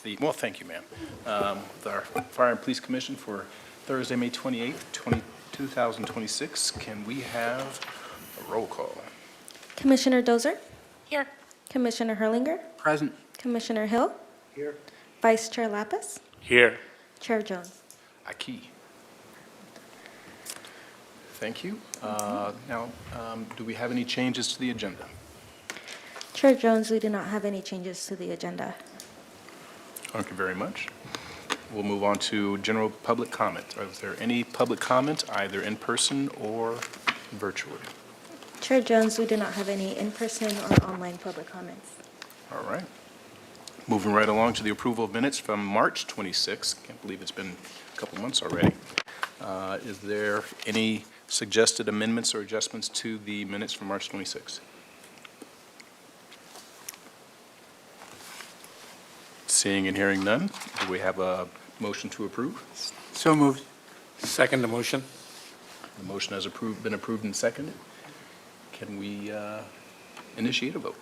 thank you, ma'am. With our Fire and Police Commission for Thursday, May 28th, 2026. Can we have a roll call? Commissioner Dozer? Here. Commissioner Herlinger? Present. Commissioner Hill? Here. Vice Chair Lapis? Here. Chair Jones? Aki. Thank you. Now, do we have any changes to the agenda? Chair Jones, we do not have any changes to the agenda. Thank you very much. We'll move on to general public comment. Is there any public comment, either in person or virtually? Chair Jones, we do not have any in-person or online public comments. All right. Moving right along to the approval of minutes from March 26th. Can't believe it's been a couple months already. Is there any suggested amendments or adjustments to the minutes from March 26th? Seeing and hearing none, do we have a motion to approve? So moved. Second the motion. The motion has been approved and seconded. Can we initiate a vote?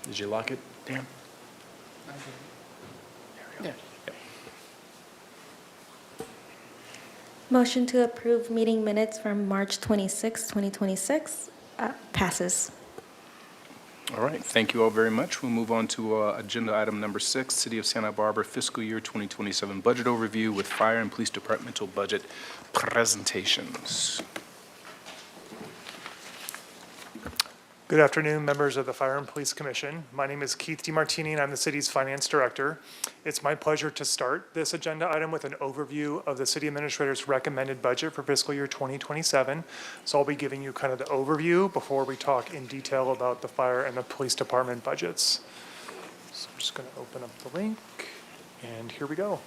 Did you lock it, Dan? Yeah. Motion to approve meeting minutes from March 26, 2026 passes. All right, thank you all very much. We'll move on to agenda item number 6, City of Santa Barbara fiscal year 2027 budget overview with fire and police departmental budget presentations. Good afternoon, members of the Fire and Police Commission. My name is Keith DeMartini, and I'm the city's finance director. It's my pleasure to start this agenda item with an overview of the city administrator's recommended budget for fiscal year 2027. So I'll be giving you kind of the overview before we talk in detail about the fire and the police department budgets. So I'm just going to open up the link, and here we go.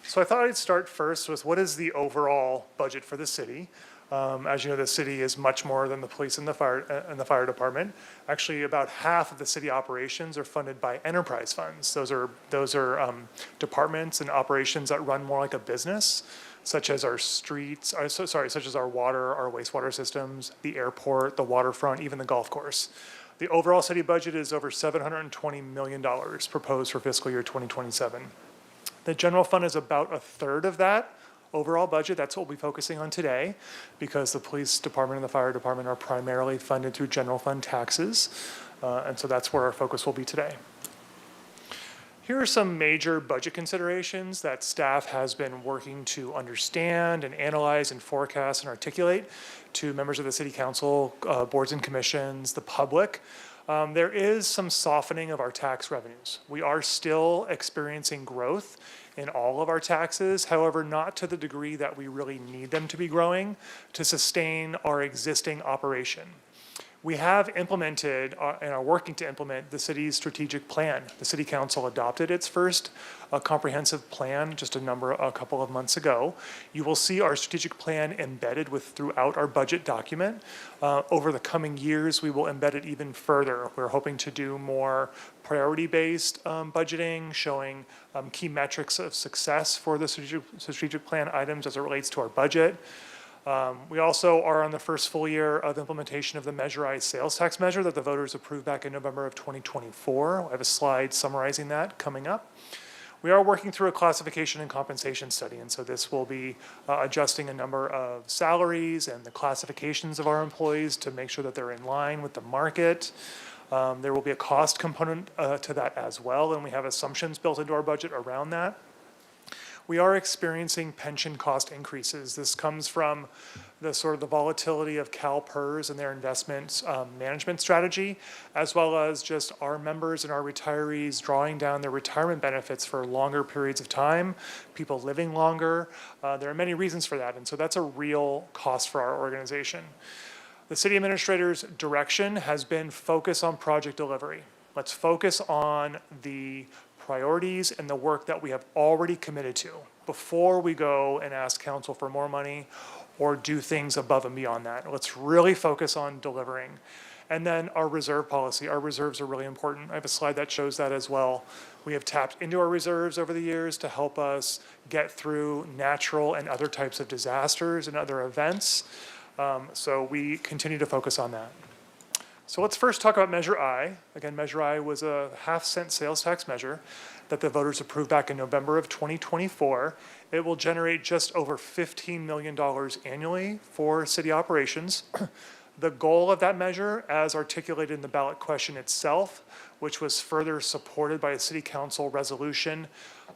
So I thought I'd start first with what is the overall budget for the city. As you know, the city is much more than the police and the fire department. Actually, about half of the city operations are funded by enterprise funds. Those are departments and operations that run more like a business, such as our streets. Such as our water, our wastewater systems, the airport, the waterfront, even the golf course. The overall city budget is over $720 million proposed for fiscal year 2027. The general fund is about a third of that overall budget. That's what we'll be focusing on today, because the police department and the fire department are primarily funded through general fund taxes. And so that's where our focus will be today. Here are some major budget considerations that staff has been working to understand and analyze and forecast and articulate to members of the city council, boards and commissions, the public. There is some softening of our tax revenues. We are still experiencing growth in all of our taxes, however, not to the degree that we really need them to be growing to sustain our existing operation. We have implemented and are working to implement the city's strategic plan. The city council adopted its first comprehensive plan just a couple of months ago. You will see our strategic plan embedded throughout our budget document. Over the coming years, we will embed it even further. We're hoping to do more priority-based budgeting, showing key metrics of success for the strategic plan items as it relates to our budget. We also are on the first full year of implementation of the measurized sales tax measure that the voters approved back in November of 2024. I have a slide summarizing that coming up. We are working through a classification and compensation study, and so this will be adjusting a number of salaries and the classifications of our employees to make sure that they're in line with the market. There will be a cost component to that as well, and we have assumptions built into our budget around that. We are experiencing pension cost increases. This comes from the volatility of CalPERS and their investment management strategy, as well as just our members and our retirees drawing down their retirement benefits for longer periods of time, people living longer. There are many reasons for that, and so that's a real cost for our organization. The city administrator's direction has been focus on project delivery. Let's focus on the priorities and the work that we have already committed to before we go and ask council for more money or do things above and beyond that. Let's really focus on delivering. And then our reserve policy. Our reserves are really important. I have a slide that shows that as well. We have tapped into our reserves over the years to help us get through natural and other types of disasters and other events. So we continue to focus on that. So let's first talk about Measure I. Again, Measure I was a half-cent sales tax measure that the voters approved back in November of 2024. It will generate just over $15 million annually for city operations. The goal of that measure, as articulated in the ballot question itself, which was further supported by a city council resolution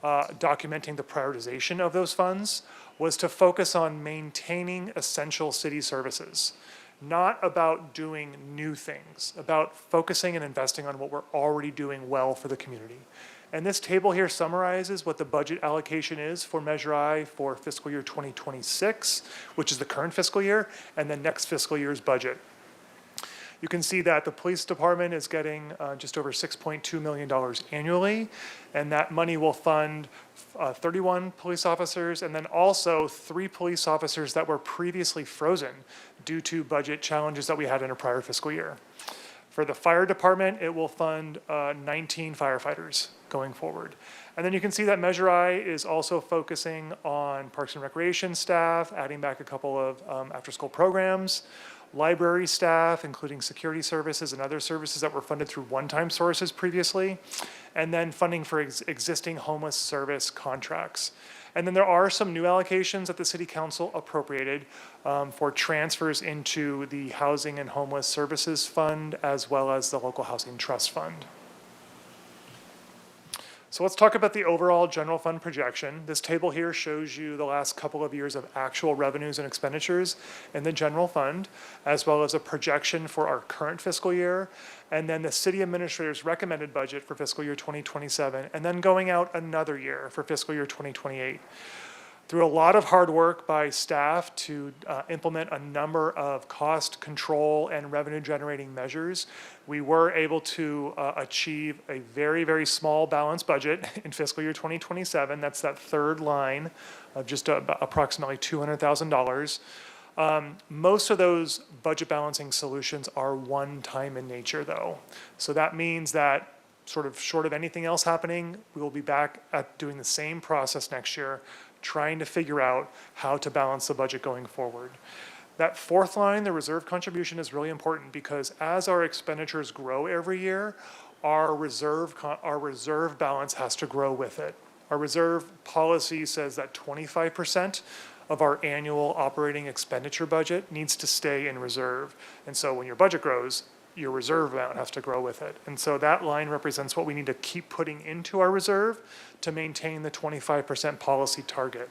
documenting the prioritization of those funds, was to focus on maintaining essential city services. Not about doing new things, about focusing and investing on what we're already doing well for the community. And this table here summarizes what the budget allocation is for Measure I for fiscal year 2026, which is the current fiscal year, and then next fiscal year's budget. You can see that the police department is getting just over $6.2 million annually, and that money will fund 31 police officers, and then also 3 police officers that were previously frozen due to budget challenges that we had in a prior fiscal year. For the fire department, it will fund 19 firefighters going forward. And then you can see that Measure I is also focusing on Parks and Recreation staff, adding back a couple of after-school programs, library staff, including security services and other services that were funded through one-time sources previously, and then funding for existing homeless service contracts. And then there are some new allocations that the City Council appropriated for transfers into the Housing and Homeless Services Fund, as well as the Local Housing Trust Fund. So let's talk about the overall general fund projection. This table here shows you the last couple of years of actual revenues and expenditures in the general fund, as well as a projection for our current fiscal year, and then the city administrator's recommended budget for fiscal year 2027, and then going out another year for fiscal year 2028. Through a lot of hard work by staff to implement a number of cost control and revenue generating measures, we were able to achieve a very, very small balanced budget in fiscal year 2027. That's that third line of just approximately $200,000. Most of those budget balancing solutions are one-time in nature though. So that means that sort of short of anything else happening, we will be back at doing the same process next year, trying to figure out how to balance the budget going forward. That fourth line, the reserve contribution, is really important because as our expenditures grow every year, our reserve balance has to grow with it. Our reserve policy says that 25% of our annual operating expenditure budget needs to stay in reserve. And so when your budget grows, your reserve amount has to grow with it. And so that line represents what we need to keep putting into our reserve to maintain the 25% policy target.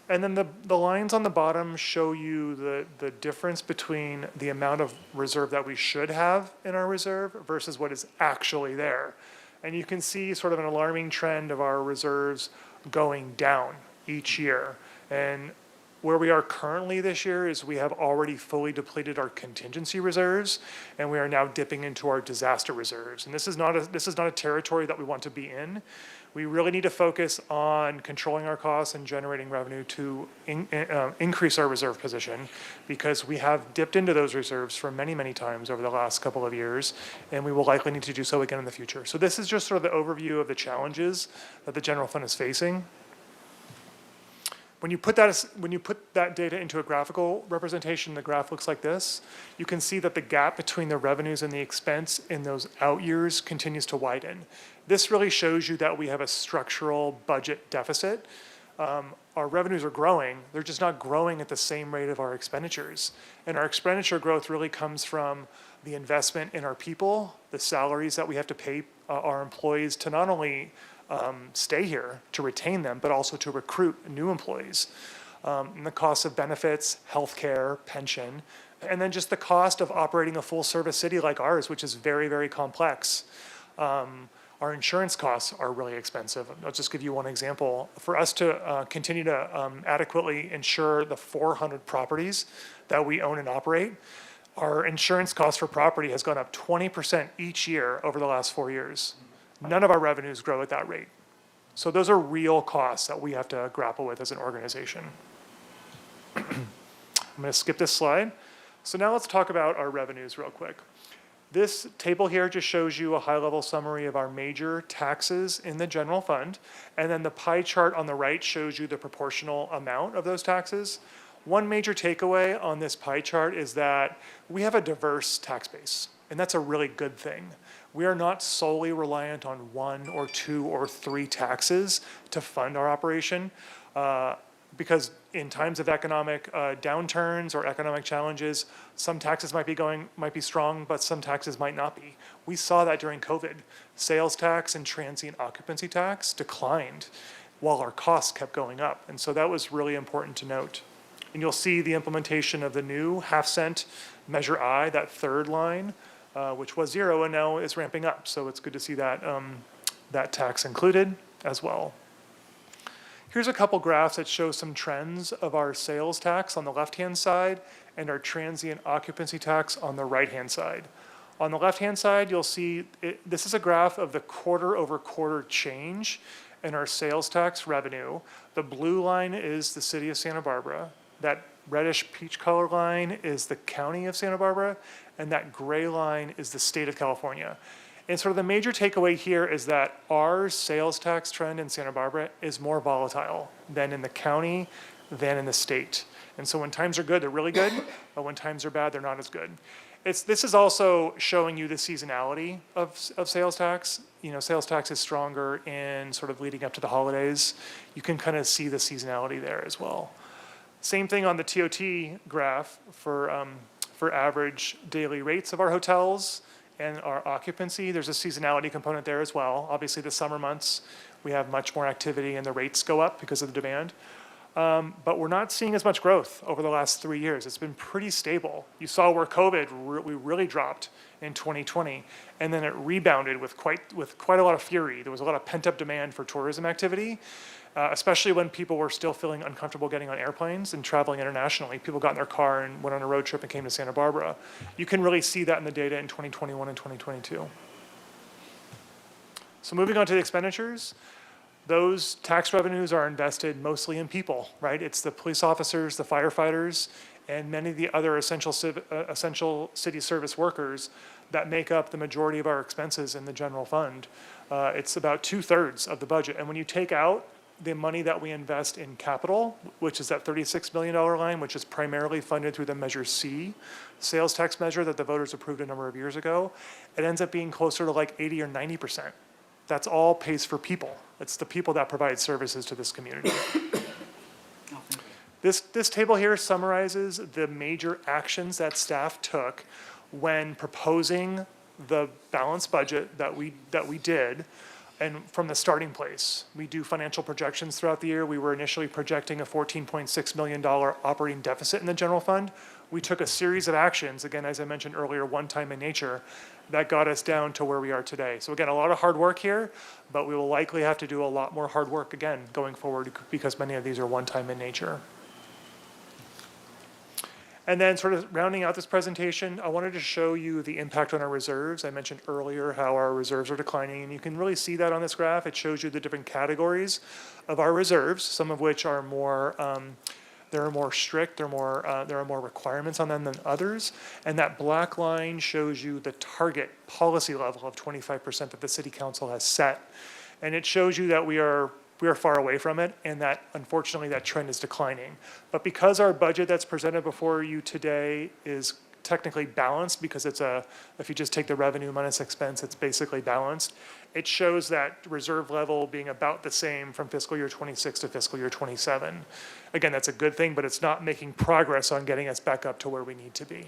And then the lines on the bottom show you the difference between the amount of reserve that we should have in our reserve versus what is actually there. And you can see sort of an alarming trend of our reserves going down each year. And where we are currently this year is we have already fully depleted our contingency reserves, and we are now dipping into our disaster reserves. And this is not a territory that we want to be in. We really need to focus on controlling our costs and generating revenue to increase our reserve position, because we have dipped into those reserves for many, many times over the last couple of years, and we will likely need to do so again in the future. So this is just sort of the overview of the challenges that the general fund is facing. When you put that data into a graphical representation, the graph looks like this. You can see that the gap between the revenues and the expense in those out years continues to widen. This really shows you that we have a structural budget deficit. Our revenues are growing, they're just not growing at the same rate of our expenditures. And our expenditure growth really comes from the investment in our people, the salaries that we have to pay our employees to not only stay here, to retain them, but also to recruit new employees. And the cost of benefits, healthcare, pension, and then just the cost of operating a full service city like ours, which is very, very complex. Our insurance costs are really expensive. I'll just give you one example. For us to continue to adequately insure the 400 properties that we own and operate, our insurance cost for property has gone up 20% each year over the last 4 years. None of our revenues grow at that rate. So those are real costs that we have to grapple with as an organization. I'm going to skip this slide. So now let's talk about our revenues real quick. This table here just shows you a high-level summary of our major taxes in the general fund, and then the pie chart on the right shows you the proportional amount of those taxes. One major takeaway on this pie chart is that we have a diverse tax base, and that's a really good thing. We are not solely reliant on 1 or 2 or 3 taxes to fund our operation, because in times of economic downturns or economic challenges, some taxes might be strong, but some taxes might not be. We saw that during COVID. Sales tax and transient occupancy tax declined while our costs kept going up. And so that was really important to note. And you'll see the implementation of the new half-cent Measure I, that third line, which was 0 and now is ramping up. So it's good to see that, that tax included as well. Here's a couple graphs that show some trends of our sales tax on the left-hand side and our transient occupancy tax on the right-hand side. On the left-hand side, you'll see this is a graph of the quarter-over-quarter change in our sales tax revenue. The blue line is the city of Santa Barbara. That reddish peach color line is the county of Santa Barbara, and that gray line is the state of California. And sort of the major takeaway here is that our sales tax trend in Santa Barbara is more volatile than in the county, than in the state. And so when times are good, they're really good, but when times are bad, they're not as good. This is also showing you the seasonality of sales tax. You know, sales tax is stronger in sort of leading up to the holidays. You can kind of see the seasonality there as well. Same thing on the TOT graph for average daily rates of our hotels and our occupancy. There's a seasonality component there as well. Obviously, the summer months, we have much more activity and the rates go up because of the demand. But we're not seeing as much growth over the last 3 years. It's been pretty stable. You saw where COVID we really dropped in 2020, and then it rebounded with quite a lot of fury. There was a lot of pent-up demand for tourism activity, especially when people were still feeling uncomfortable getting on airplanes and traveling internationally. People got in their car and went on a road trip and came to Santa Barbara. You can really see that in the data in 2021 and 2022. So moving on to the expenditures. Those tax revenues are invested mostly in people, right? It's the police officers, the firefighters, and many of the other essential city service workers that make up the majority of our expenses in the general fund. It's about 2/3 of the budget. And when you take out the money that we invest in capital, which is that $36 million line, which is primarily funded through the Measure C sales tax measure that the voters approved a number of years ago, it ends up being closer to like 80 or 90%. That's all pays for people. It's the people that provide services to this community. This table here summarizes the major actions that staff took when proposing the balanced budget that we did, and from the starting place. We do financial projections throughout the year. We were initially projecting a $14.6 million operating deficit in the general fund. We took a series of actions, again, as I mentioned earlier, one-time in nature, that got us down to where we are today. So again, a lot of hard work here, but we will likely have to do a lot more hard work again going forward because many of these are one-time in nature. And then sort of rounding out this presentation, I wanted to show you the impact on our reserves. I mentioned earlier how our reserves are declining, and you can really see that on this graph. It shows you the different categories of our reserves, some of which are more, they're more strict, there are more requirements on them than others. And that black line shows you the target policy level of 25% that the city council has set. And it shows you that we are far away from it, and that unfortunately that trend is declining. But because our budget that's presented before you today is technically balanced, because it's if you just take the revenue minus expense, it's basically balanced, it shows that reserve level being about the same from fiscal year 26 to fiscal year 27. Again, that's a good thing, but it's not making progress on getting us back up to where we need to be.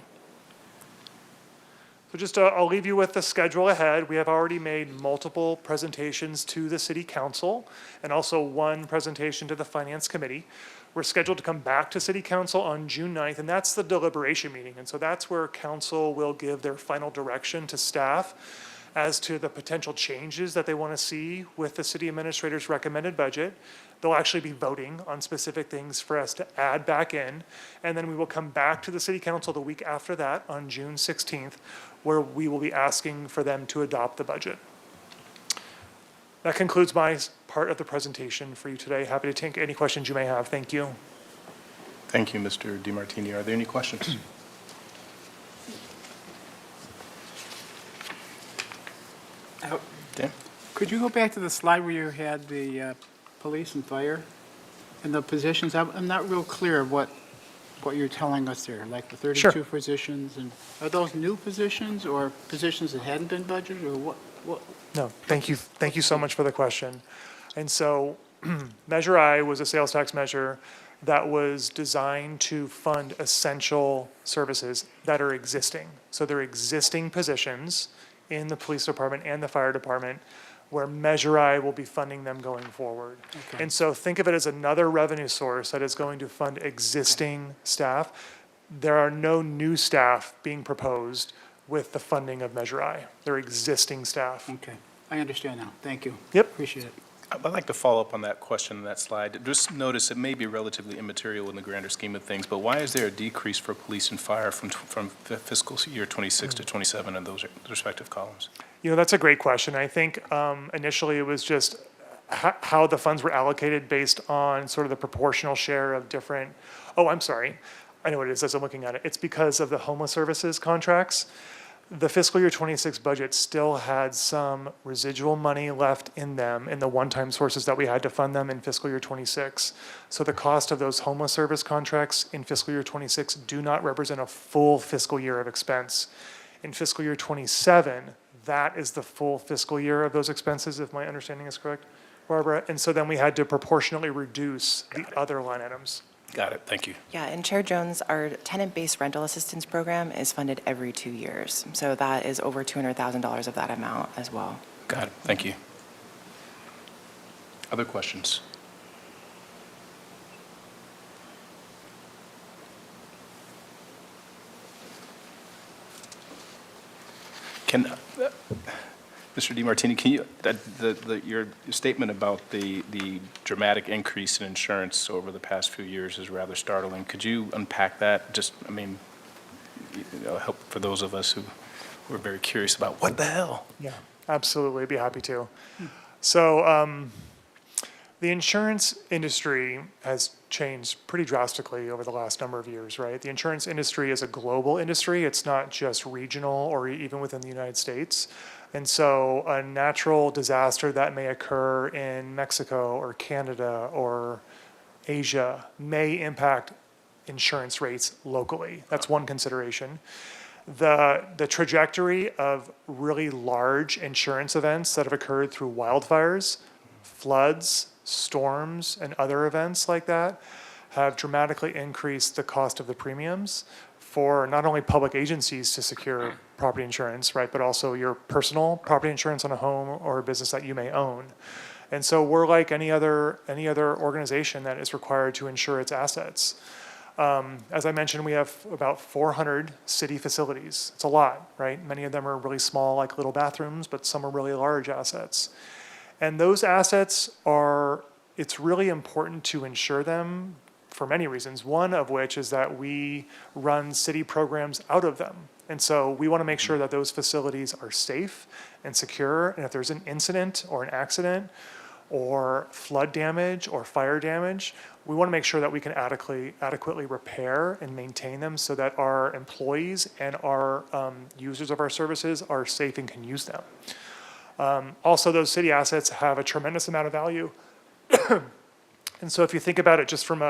So just I'll leave you with the schedule ahead. We have already made multiple presentations to the city council and also one presentation to the finance committee. We're scheduled to come back to city council on June 9th, and that's the deliberation meeting. And so that's where council will give their final direction to staff as to the potential changes that they want to see with the city administrator's recommended budget. They'll actually be voting on specific things for us to add back in. And then we will come back to the city council the week after that on June 16th, where we will be asking for them to adopt the budget. That concludes my part of the presentation for you today. Happy to take any questions you may have. Thank you. Thank you, Mr. DiMartini. Are there any questions? Dan? Could you go back to the slide where you had the police and fire and the positions? I'm not real clear of what you're telling us there, like the 32 Sure. positions. And are those new positions or positions that hadn't been budgeted, or what? No, thank you. Thank you so much for the question. And so Measure I was a sales tax measure that was designed to fund essential services that are existing. So they're existing positions in the police department and the fire department where Measure I will be funding them going forward. Okay. And so think of it as another revenue source that is going to fund existing staff. There are no new staff being proposed with the funding of Measure I. They're existing staff. Okay, I understand now. Thank you. Yep. Appreciate it. I'd like to follow up on that question in that slide. Just notice it may be relatively immaterial in the grander scheme of things, but why is there a decrease for police and fire from fiscal year 26 to 27 in those respective columns? You know, that's a great question. I think initially it was just how the funds were allocated based on sort of the proportional share of different, oh, I'm sorry. I know what it is as I'm looking at it. It's because of the homeless services contracts. The fiscal year 26 budget still had some residual money left in them in the one-time sources that we had to fund them in fiscal year 26. So the cost of those homeless service contracts in fiscal year 26 do not represent a full fiscal year of expense. In fiscal year 27, that is the full fiscal year of those expenses, if my understanding is correct, Barbara. And so then we had to proportionately reduce the other line items. Got it, thank you. Yeah, and Chair Jones, our tenant-based rental assistance program is funded every 2 years. So that is over $200,000 of that amount as well. Got it, thank you. Other questions? Can, Mr. DiMartini, can you, your statement about the dramatic increase in insurance over the past few years is rather startling. Could you unpack that? Just, I mean, help for those of us who are very curious about what the hell? Yeah, absolutely. I'd be happy to. So the insurance industry has changed pretty drastically over the last number of years, right? The insurance industry is a global industry. It's not just regional or even within the United States. And so a natural disaster that may occur in Mexico or Canada or Asia may impact insurance rates locally. That's one consideration. The trajectory of really large insurance events that have occurred through wildfires, floods, storms, and other events like that have dramatically increased the cost of the premiums for not only public agencies to secure property insurance, right, but also your personal property insurance on a home or a business that you may own. And so we're like any other organization that is required to insure its assets. As I mentioned, we have about 400 city facilities. It's a lot, right? Many of them are really small, like little bathrooms, but some are really large assets. And those assets it's really important to insure them for many reasons, one of which is that we run city programs out of them. And so we want to make sure that those facilities are safe and secure. And if there's an incident or an accident or flood damage or fire damage, we want to make sure that we can adequately repair and maintain them so that our employees and our users of our services are safe and can use them. Also, those city assets have a tremendous amount of value. And so if you think about it just from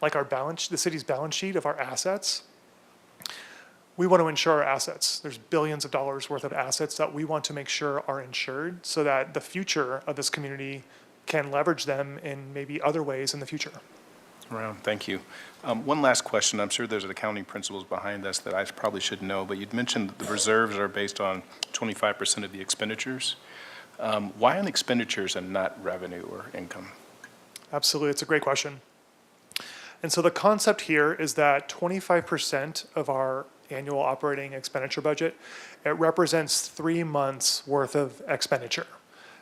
the city's balance sheet of our assets, we want to insure our assets. There's billions of dollars worth of assets that we want to make sure are insured so that the future of this community can leverage them in maybe other ways in the future. Around, thank you. One last question. I'm sure there's accounting principles behind this that I probably should know, but you'd mentioned that the reserves are based on 25% of the expenditures. Why on expenditures and not revenue or income? Absolutely, it's a great question. And so the concept here is that 25% of our annual operating expenditure budget, it represents 3 months worth of expenditure.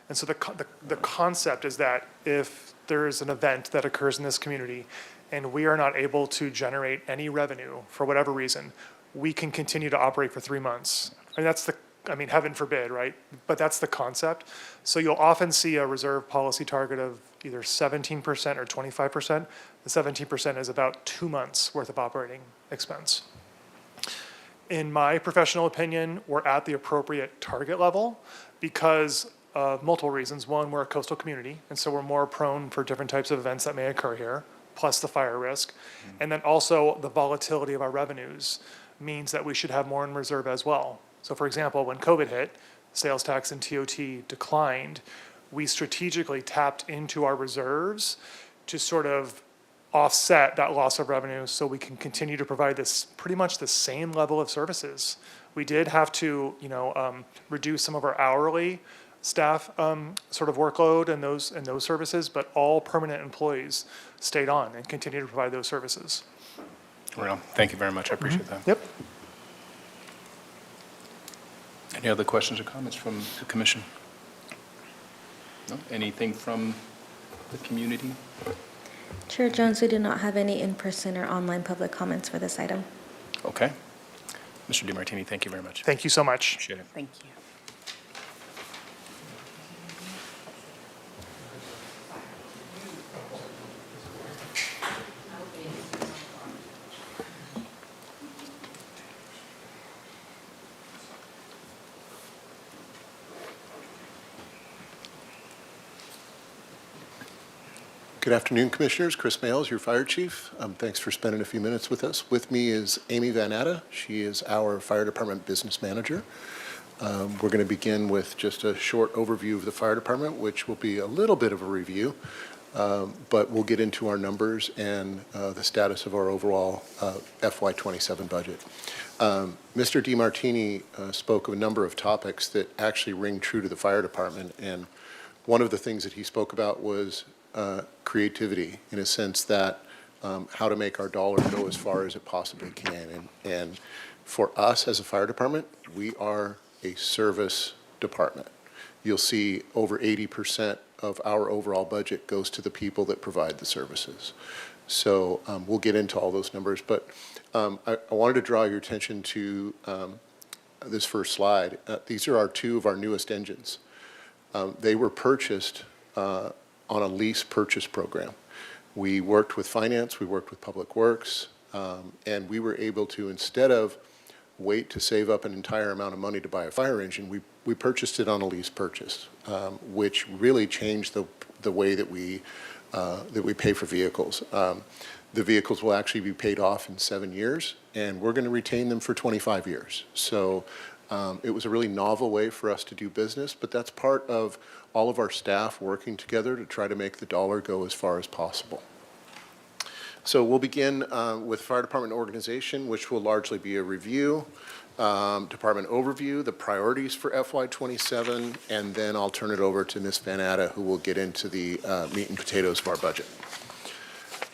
And so the concept is that if there is an event that occurs in this community and we are not able to generate any revenue for whatever reason, we can continue to operate for 3 months. And heaven forbid, right? But that's the concept. So you'll often see a reserve policy target of either 17% or 25%. The 17% is about 2 months worth of operating expense. In my professional opinion, we're at the appropriate target level because of multiple reasons. One, we're a coastal community, and so we're more prone for different types of events that may occur here, plus the fire risk. And then also the volatility of our revenues means that we should have more in reserve as well. So for example, when COVID hit, sales tax and TOT declined, we strategically tapped into our reserves to sort of offset that loss of revenue so we can continue to provide this pretty much the same level of services. We did have to, reduce some of our hourly staff sort of workload and those services, but all permanent employees stayed on and continued to provide those services. Well, thank you very much. I appreciate that. Yep. Any other questions or comments from the commission? No? Anything from the community? Chair Jones, we do not have any in-person or online public comments for this item. Okay. Mr. DiMartini, thank you very much. Thank you so much. Appreciate it. Thank you. Good afternoon, Commissioners. Chris Males, your Fire Chief. Thanks for spending a few minutes with us. With me is Amy Van Atta. She is our Fire Department Business Manager. We're going to begin with just a short overview of the Fire Department, which will be a little bit of a review, but we'll get into our numbers and the status of our overall FY27 budget. Mr. DiMartini spoke of a number of topics that actually ring true to the Fire Department, and one of the things that he spoke about was creativity, in a sense that how to make our dollar go as far as it possibly can. And for us as a fire department, we are a service department. You'll see over 80% of our overall budget goes to the people that provide the services. So we'll get into all those numbers, but I wanted to draw your attention to this first slide. These are two of our newest engines. They were purchased on a lease purchase program. We worked with finance, we worked with Public Works, and we were able to, instead of wait to save up an entire amount of money to buy a fire engine, we purchased it on a lease purchase, which really changed the way that we pay for vehicles. The vehicles will actually be paid off in 7 years, and we're going to retain them for 25 years. So it was a really novel way for us to do business, but that's part of all of our staff working together to try to make the dollar go as far as possible. So we'll begin with Fire Department organization, which will largely be a review, department overview, the priorities for FY27, and then I'll turn it over to Ms. Van Atta, who will get into the meat and potatoes of our budget.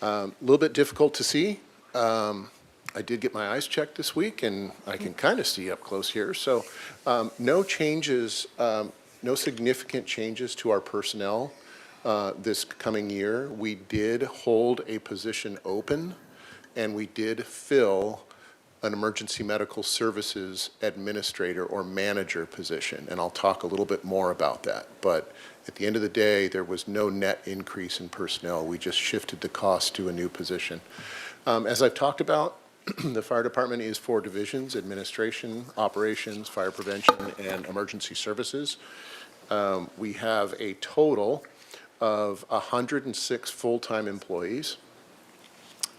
A little bit difficult to see. I did get my eyes checked this week, and I can kind of see up close here. So no changes, no significant changes to our personnel this coming year. We did hold a position open, and we did fill an emergency medical services administrator or manager position, and I'll talk a little bit more about that. But at the end of the day, there was no net increase in personnel. We just shifted the cost to a new position. As I've talked about, the fire department is 4 divisions: administration, operations, fire prevention, and emergency services. We have a total of 106 full-time employees.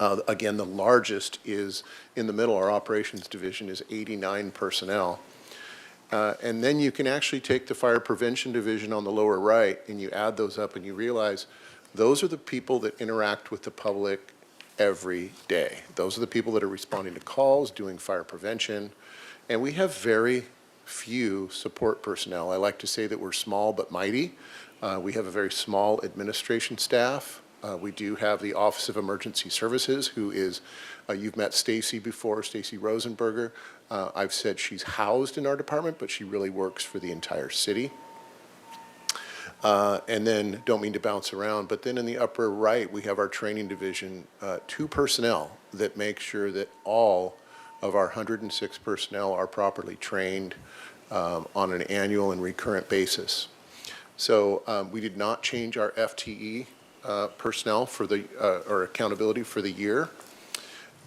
Again, the largest is in the middle. Our operations division is 89 personnel. And then you can actually take the fire prevention division on the lower right, and you add those up, and you realize those are the people that interact with the public every day. Those are the people that are responding to calls, doing fire prevention, and we have very few support personnel. I like to say that we're small but mighty. We have a very small administration staff. We do have the Office of Emergency Services, who is, you've met Stacy before, Stacy Rosenberger. I've said she's housed in our department, but she really works for the entire city. And then, don't mean to bounce around, but then in the upper right, we have our training division, 2 personnel that make sure that all of our 106 personnel are properly trained on an annual and recurrent basis. So we did not change our FTE personnel for the, or accountability for the year.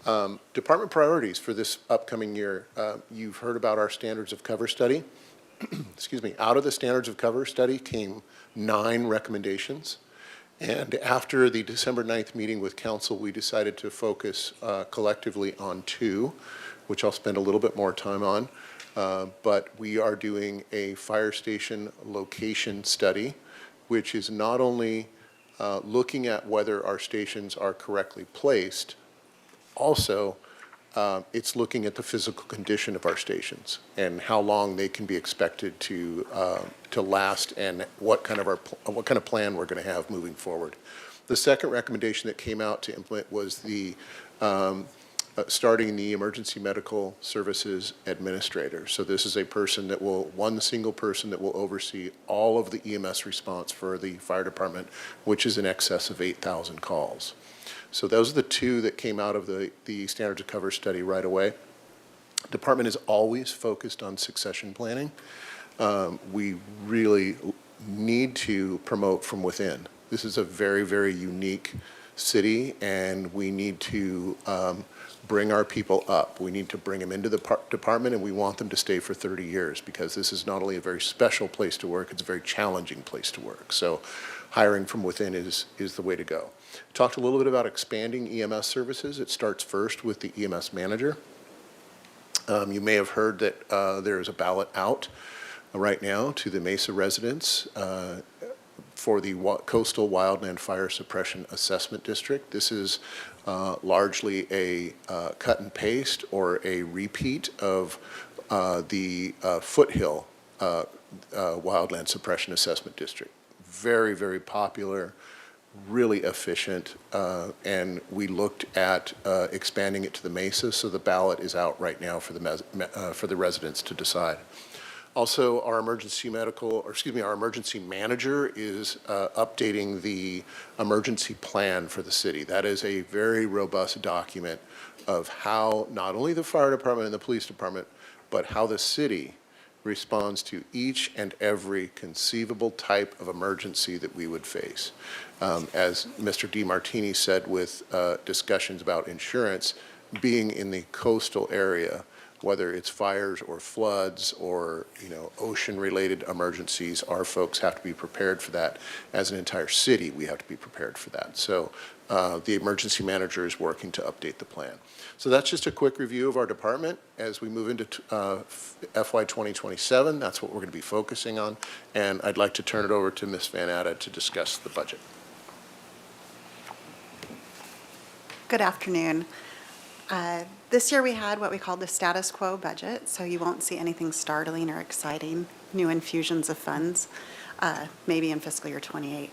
Department priorities for this upcoming year. You've heard about our standards of cover study. Excuse me. Out of the standards of cover study came 9 recommendations. And after the December 9th meeting with council, we decided to focus collectively on 2, which I'll spend a little bit more time on. But we are doing a fire station location study, which is not only looking at whether our stations are correctly placed, also it's looking at the physical condition of our stations and how long they can be expected to last and what kind of plan we're going to have moving forward. The second recommendation that came out to implement was the starting the emergency medical services administrator. So this is a person that will, one single person that will oversee all of the EMS response for the fire department, which is in excess of 8,000 calls. So those are the 2 that came out of the standards of cover study right away. Department is always focused on succession planning. We really need to promote from within. This is a very, very unique city, and we need to bring our people up. We need to bring them into the department, and we want them to stay for 30 years because this is not only a very special place to work, it's a very challenging place to work. So hiring from within is the way to go. Talked a little bit about expanding EMS services. It starts first with the EMS manager. You may have heard that there is a ballot out right now to the Mesa residents for the Coastal Wildland Fire Suppression Assessment District. This is largely a cut and paste or a repeat of the Foothill Wildland Suppression Assessment District. Very, very popular, really efficient, and we looked at expanding it to the Mesa, so the ballot is out right now for the residents to decide. Also, our emergency manager is updating the emergency plan for the city. That is a very robust document of how not only the fire department and the police department, but how the city responds to each and every conceivable type of emergency that we would face. As Mr. DiMartini said with discussions about insurance, being in the coastal area, whether it's fires or floods or ocean-related emergencies, our folks have to be prepared for that. As an entire city, we have to be prepared for that. So the emergency manager is working to update the plan. So that's just a quick review of our department. As we move into FY 2027, that's what we're going to be focusing on. And I'd like to turn it over to Ms. Van Atta to discuss the budget. Good afternoon. This year we had what we called the status quo budget, so you won't see anything startling or exciting, new infusions of funds, maybe in fiscal year 28.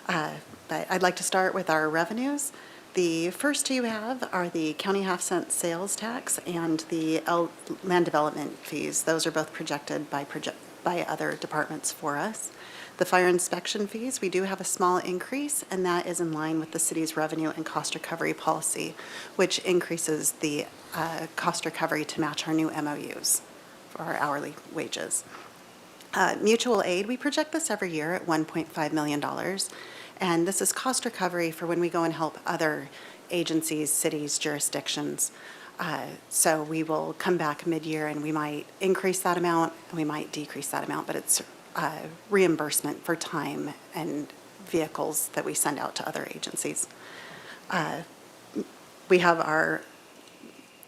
But I'd like to start with our revenues. The first 2 you have are the county half-cent sales tax and the land development fees. Those are both projected by other departments for us. The fire inspection fees, we do have a small increase, and that is in line with the city's revenue and cost recovery policy, which increases the cost recovery to match our new MOUs for our hourly wages. Mutual aid, we project this every year at $1.5 million, and this is cost recovery for when we go and help other agencies, cities, jurisdictions. So we will come back mid-year and we might increase that amount and we might decrease that amount, but it's reimbursement for time and vehicles that we send out to other agencies. We have our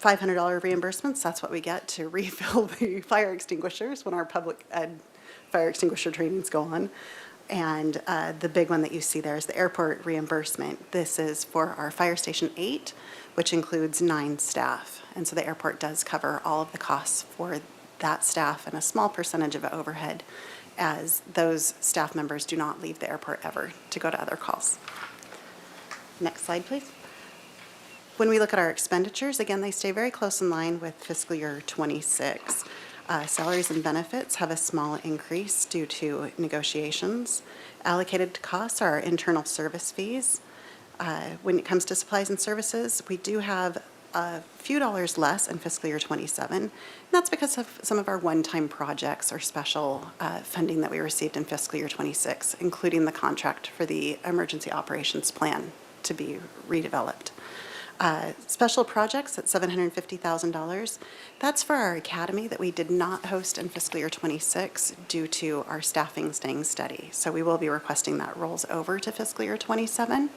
$500 reimbursements. That's what we get to refill the fire extinguishers when our public ed fire extinguisher trainings go on. And the big one that you see there is the airport reimbursement. This is for our Fire Station 8, which includes 9 staff. And so the airport does cover all of the costs for that staff and a small percentage of overhead, as those staff members do not leave the airport ever to go to other calls. Next slide, please. When we look at our expenditures, again, they stay very close in line with fiscal year 26. Salaries and benefits have a small increase due to negotiations. Allocated costs are our internal service fees. When it comes to supplies and services, we do have a few dollars less in fiscal year 27. And that's because of some of our one-time projects or special funding that we received in fiscal year 26, including the contract for the emergency operations plan to be redeveloped. Special projects at $750,000. That's for our academy that we did not host in fiscal year '26 due to our staffing staying steady. So we will be requesting that rolls over to fiscal year '27.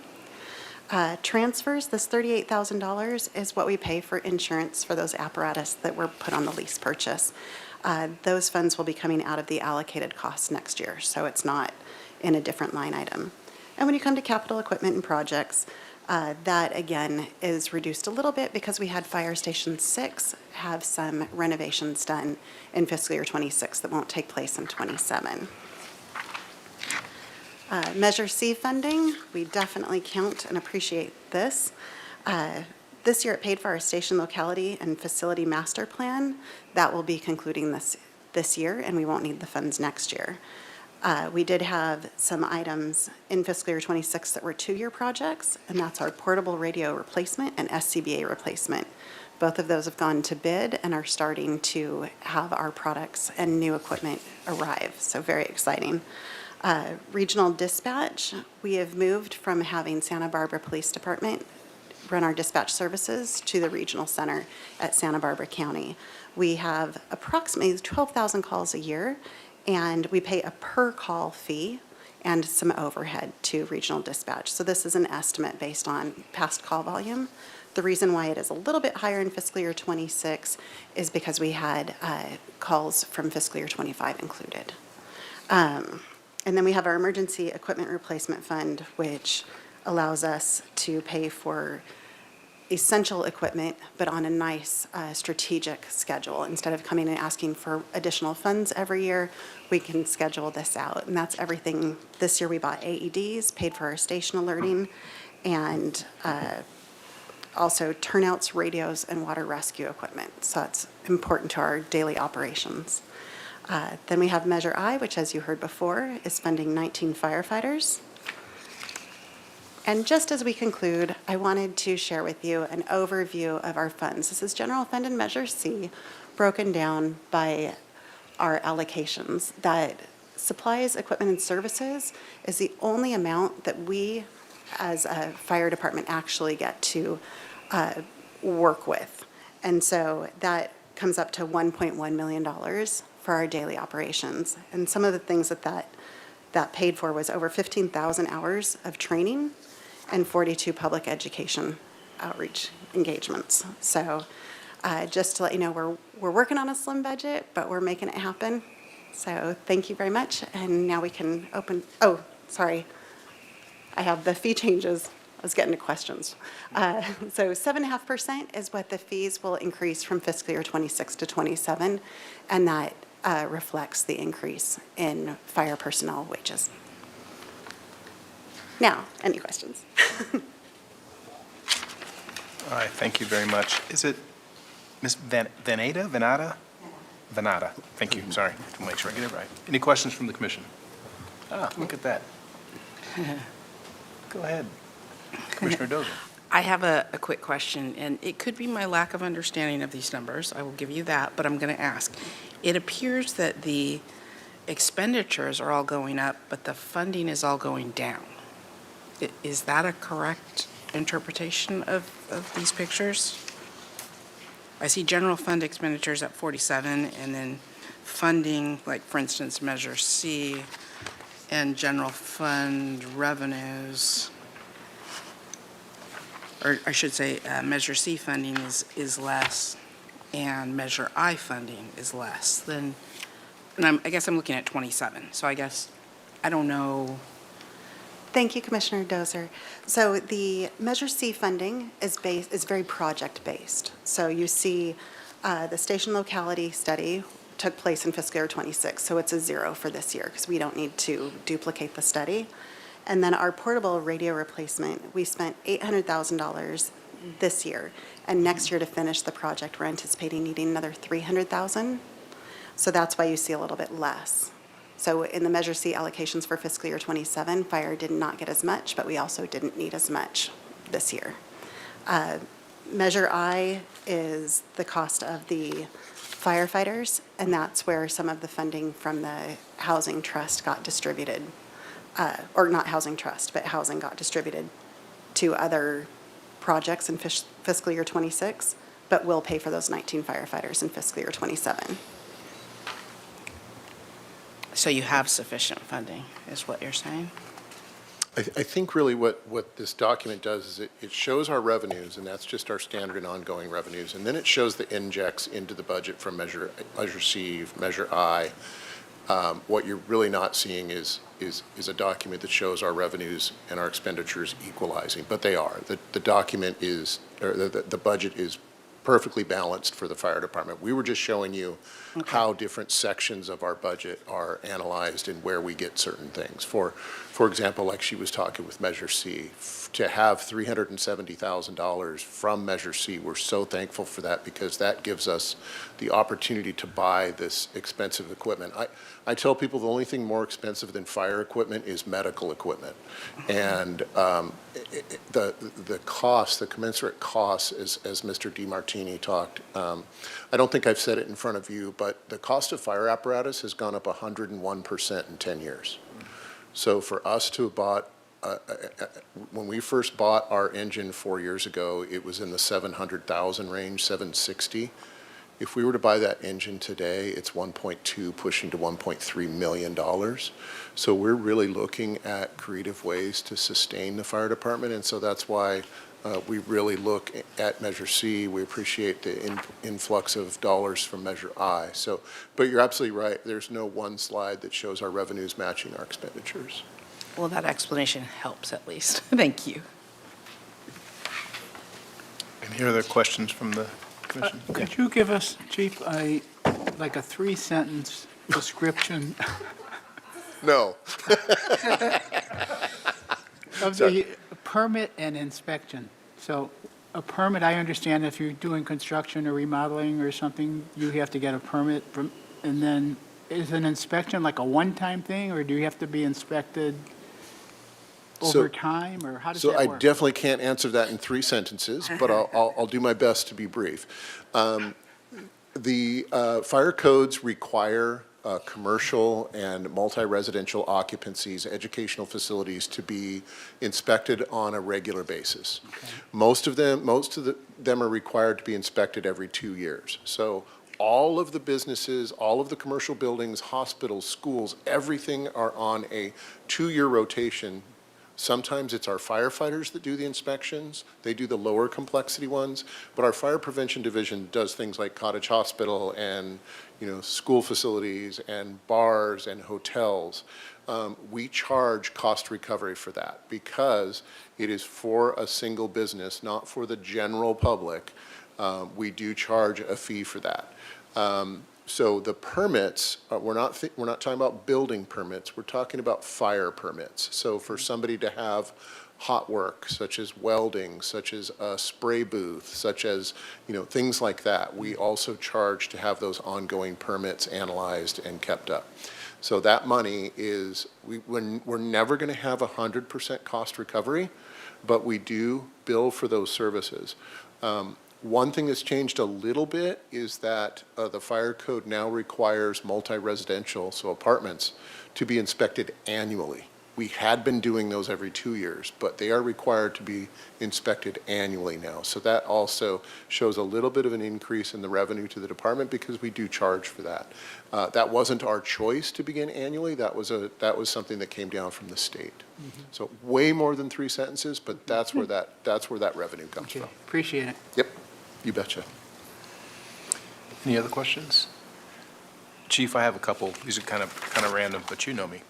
Transfers, this $38,000 is what we pay for insurance for those apparatus that were put on the lease purchase. Those funds will be coming out of the allocated costs next year, so it's not in a different line item. And when you come to capital equipment and projects, that again is reduced a little bit because we had Fire Station 6 have some renovations done in fiscal year '26 that won't take place in '27. Measure C funding, we definitely count and appreciate this. This year it paid for our station locality and facility master plan. That will be concluding this year, and we won't need the funds next year. We did have some items in fiscal year '26 that were two-year projects, and that's our portable radio replacement and SCBA replacement. Both of those have gone to bid and are starting to have our products and new equipment arrive, so very exciting. Regional dispatch, we have moved from having Santa Barbara Police Department run our dispatch services to the regional center at Santa Barbara County. We have approximately 12,000 calls a year, and we pay a per call fee and some overhead to regional dispatch. So this is an estimate based on past call volume. The reason why it is a little bit higher in fiscal year '26 is because we had calls from fiscal year '25 included. And then we have our emergency equipment replacement fund, which allows us to pay for essential equipment, but on a nice strategic schedule. Instead of coming and asking for additional funds every year, we can schedule this out. And that's everything. This year we bought AEDs, paid for our station alerting, and also turnouts, radios, and water rescue equipment. So that's important to our daily operations. Then we have Measure I, which, as you heard before, is funding 19 firefighters. And just as we conclude, I wanted to share with you an overview of our funds. This is General Fund and Measure C, broken down by our allocations. That supplies, equipment, and services is the only amount that we, as a fire department, actually get to work with. And so that comes up to $1.1 million for our daily operations. And some of the things that paid for was over 15,000 hours of training and 42 public education outreach engagements. So just to let you know, we're working on a slim budget, but we're making it happen. So thank you very much. And now we can open, oh, sorry. I have the fee changes. I was getting to questions. So 7.5% is what the fees will increase from fiscal year '26 to '27, and that reflects the increase in fire personnel wages. Now, any questions? All right, thank you very much. Is it Ms. Venata? Venata, thank you, sorry, to make sure I get it right. Any questions from the commission? Look at that. Go ahead, Commissioner Dozier. I have a quick question, and it could be my lack of understanding of these numbers. I will give you that, but I'm going to ask. It appears that the expenditures are all going up, but the funding is all going down. Is that a correct interpretation of these pictures? I see general fund expenditures at 47, and then funding, like for instance, Measure C, and general fund revenues, or I should say Measure C funding is less, and Measure I funding is less than, and I guess I'm looking at 27. So I guess, I don't know. Thank you, Commissioner Dozier. So the Measure C funding is very project-based. So you see the station locality study took place in fiscal year '26, so it's a 0 for this year because we don't need to duplicate the study. And then our portable radio replacement, we spent $800,000 this year, and next year to finish the project, we're anticipating needing another $300,000. So that's why you see a little bit less. So in the Measure C allocations for fiscal year '27, fire did not get as much, but we also didn't need as much this year. Measure I is the cost of the firefighters, and that's where some of the funding from the housing trust got distributed, or not housing trust, but housing got distributed to other projects in fiscal year '26, but will pay for those 19 firefighters in fiscal year '27. So you have sufficient funding, is what you're saying? I think really what this document does is it shows our revenues, and that's just our standard and ongoing revenues, and then it shows the injects into the budget from Measure C, Measure I. What you're really not seeing is a document that shows our revenues and our expenditures equalizing, but they are. The document is, or the budget is perfectly balanced for the fire department. We were just showing you how different sections of our budget are analyzed and where we get certain things. For example, like she was talking with Measure C, to have $370,000 from Measure C, we're so thankful for that because that gives us the opportunity to buy this expensive equipment. I tell people the only thing more expensive than fire equipment is medical equipment. And the cost, the commensurate costs, as Mr. DiMartini talked, I don't think I've said it in front of you, but the cost of fire apparatus has gone up 101% in 10 years. So for us to have bought, when we first bought our engine 4 years ago, it was in the 700,000 range, 760. If we were to buy that engine today, it's 1.2, pushing to $1.3 million. So we're really looking at creative ways to sustain the fire department, and so that's why we really look at Measure C. We appreciate the influx of dollars from Measure I. So, but you're absolutely right. There's no one slide that shows our revenues matching our expenditures. Well, this helps at least. Thank you. Any other questions from the commission? Could you give us, Chief, like a 3-sentence description No. of the permit and inspection? So a permit, I understand if you're doing construction or remodeling or something, you have to get a permit from, and then is an inspection like a one-time thing, or do you have to be inspected over time, or how does that So work? I definitely can't answer that in 3 sentences, but I'll do my best to be brief. The fire codes require commercial and multi-residential occupancies, educational facilities to be inspected on a regular basis. Okay. Most of them are required to be inspected every 2 years. So all of the businesses, all of the commercial buildings, hospitals, schools, everything are on a 2-year rotation. Sometimes it's our firefighters that do the inspections. They do the lower complexity ones, but our fire prevention division does things like Cottage Hospital and, school facilities and bars and hotels. We charge cost recovery for that because it is for a single business, not for the general public. We do charge a fee for that. So the permits, we're not talking about building permits, we're talking about fire permits. So for somebody to have hot work, such as welding, such as a spray booth, such as, things like that, we also charge to have those ongoing permits analyzed and kept up. So that money is, we're never going to have 100% cost recovery, but we do bill for those services. One thing that's changed a little bit is that the fire code now requires multi-residential, so apartments, to be inspected annually. We had been doing those every 2 years, but they are required to be inspected annually now. So that also shows a little bit of an increase in the revenue to the department because we do charge for that. That wasn't our choice to begin annually. That was something that came down from the state. Mm-hmm. So way more than 3 sentences, but that's where that revenue comes from. Appreciate it. Yep. You betcha. Any other questions? Chief, I have a couple. These are kind of random, but you know me.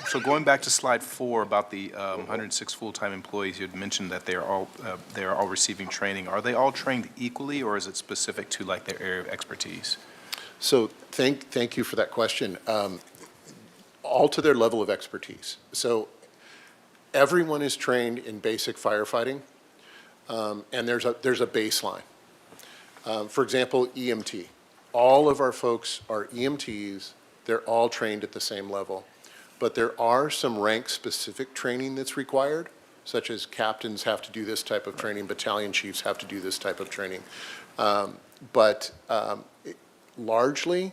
So going back to slide 4 about the 106 full-time employees, you had mentioned that they are all receiving training. Are they all trained equally, or is it specific to like their area of expertise? So thank you for that question. All to their level of expertise. So everyone is trained in basic firefighting, and there's a baseline. For example, EMT. All of our folks are EMTs. They're all trained at the same level. But there are some rank-specific training that's required, such as captains have to do this type of training, battalion chiefs have to do this type of training. Largely,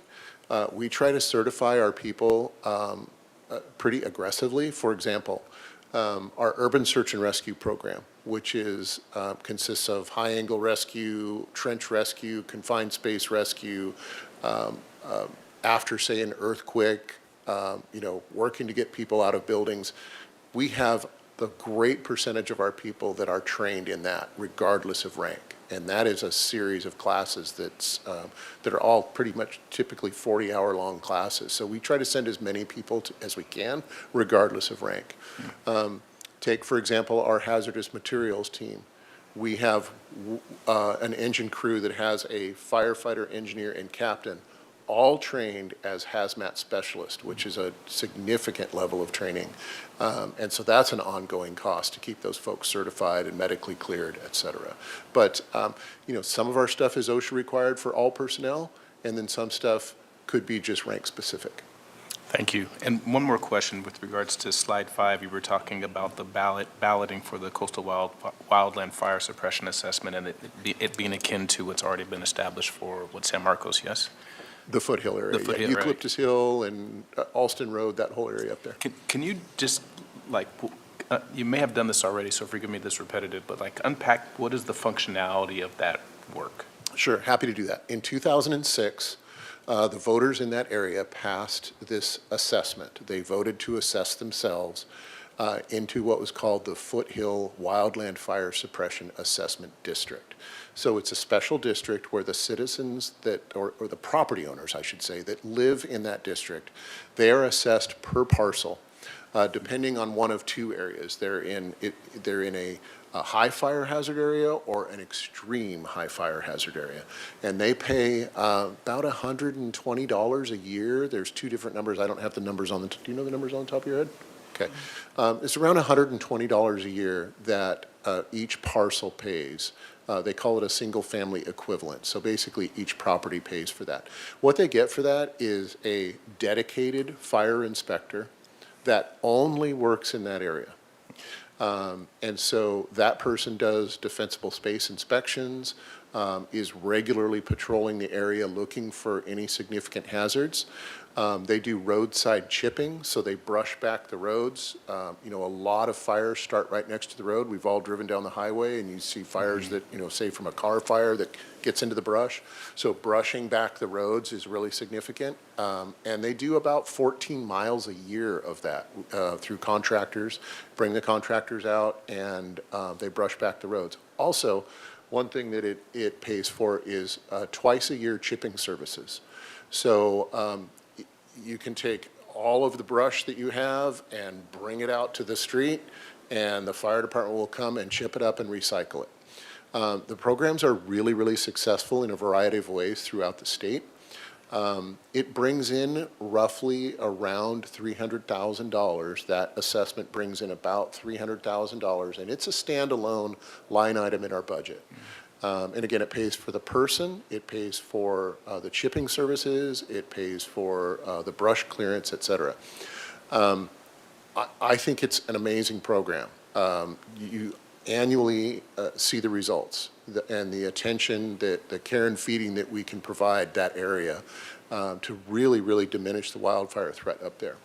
we try to certify our people pretty aggressively. For example, our urban search and rescue program. which is consists of high-angle rescue, trench rescue, confined space rescue, after, say, an earthquake, working to get people out of buildings. We have a great percentage of our people that are trained in that, regardless of rank. And that is a series of classes that are all pretty much typically 40-hour-long classes. So we try to send as many people as we can, regardless of rank. Take, for example, our hazardous materials team. We have an engine crew that has a firefighter, engineer, and captain, all trained as hazmat specialists, which is a significant level of training. And so that's an ongoing cost to keep those folks certified and medically cleared, et cetera. But, some of our stuff is OSHA required for all personnel, and then some stuff could be just rank specific. Thank you. And one more question with regards to slide 5. You were talking about the balloting for the coastal wildland fire suppression assessment and it being akin to what's already been established for San Marcos, yes? The foothill area. The foothill, right. Eucalyptus Hill and Alston Road, that whole area up there. Can you just, you may have done this already, so forgive me this repetitive, but unpack what is the functionality of that work? Sure, happy to do that. In 2006, the voters in that area passed this assessment. They voted to assess themselves into what was called the Foothill Wildland Fire Suppression Assessment District. So it's a special district where the citizens or the property owners, I should say, that live in that district, they are assessed per parcel, depending on one of two areas. They're in a high fire hazard area or an extreme high fire hazard area. And they pay about $120 a year. There's two different numbers. I don't have the numbers on do you know the numbers on the top of your head? Okay. It's around $120 a year that each parcel pays. They call it a single-family equivalent. So basically, each property pays for that. What they get for that is a dedicated fire inspector that only works in that area. And so that person does defensible space inspections, is regularly patrolling the area looking for any significant hazards. They do roadside chipping, so they brush back the roads. A lot of fires start right next to the road. We've all driven down the highway and you see fires that, say from a car fire that gets into the brush. So brushing back the roads is really significant. And they do about 14 miles a year of that through contractors, bring the contractors out and they brush back the roads. Also, one thing that it pays for is twice a year chipping services. So you can take all of the brush that you have and bring it out to the street, and the fire department will come and chip it up and recycle it. The programs are really, really successful in a variety of ways throughout the state. It brings in roughly around $300,000. That assessment brings in about $300,000, and it's a standalone line item in our budget. And again, it pays for the person, it pays for the chipping services, it pays for the brush clearance, et cetera. I think it's an amazing program. You annually see the results and the attention, the care and feeding that we can provide that area to really, really diminish the wildfire threat up there.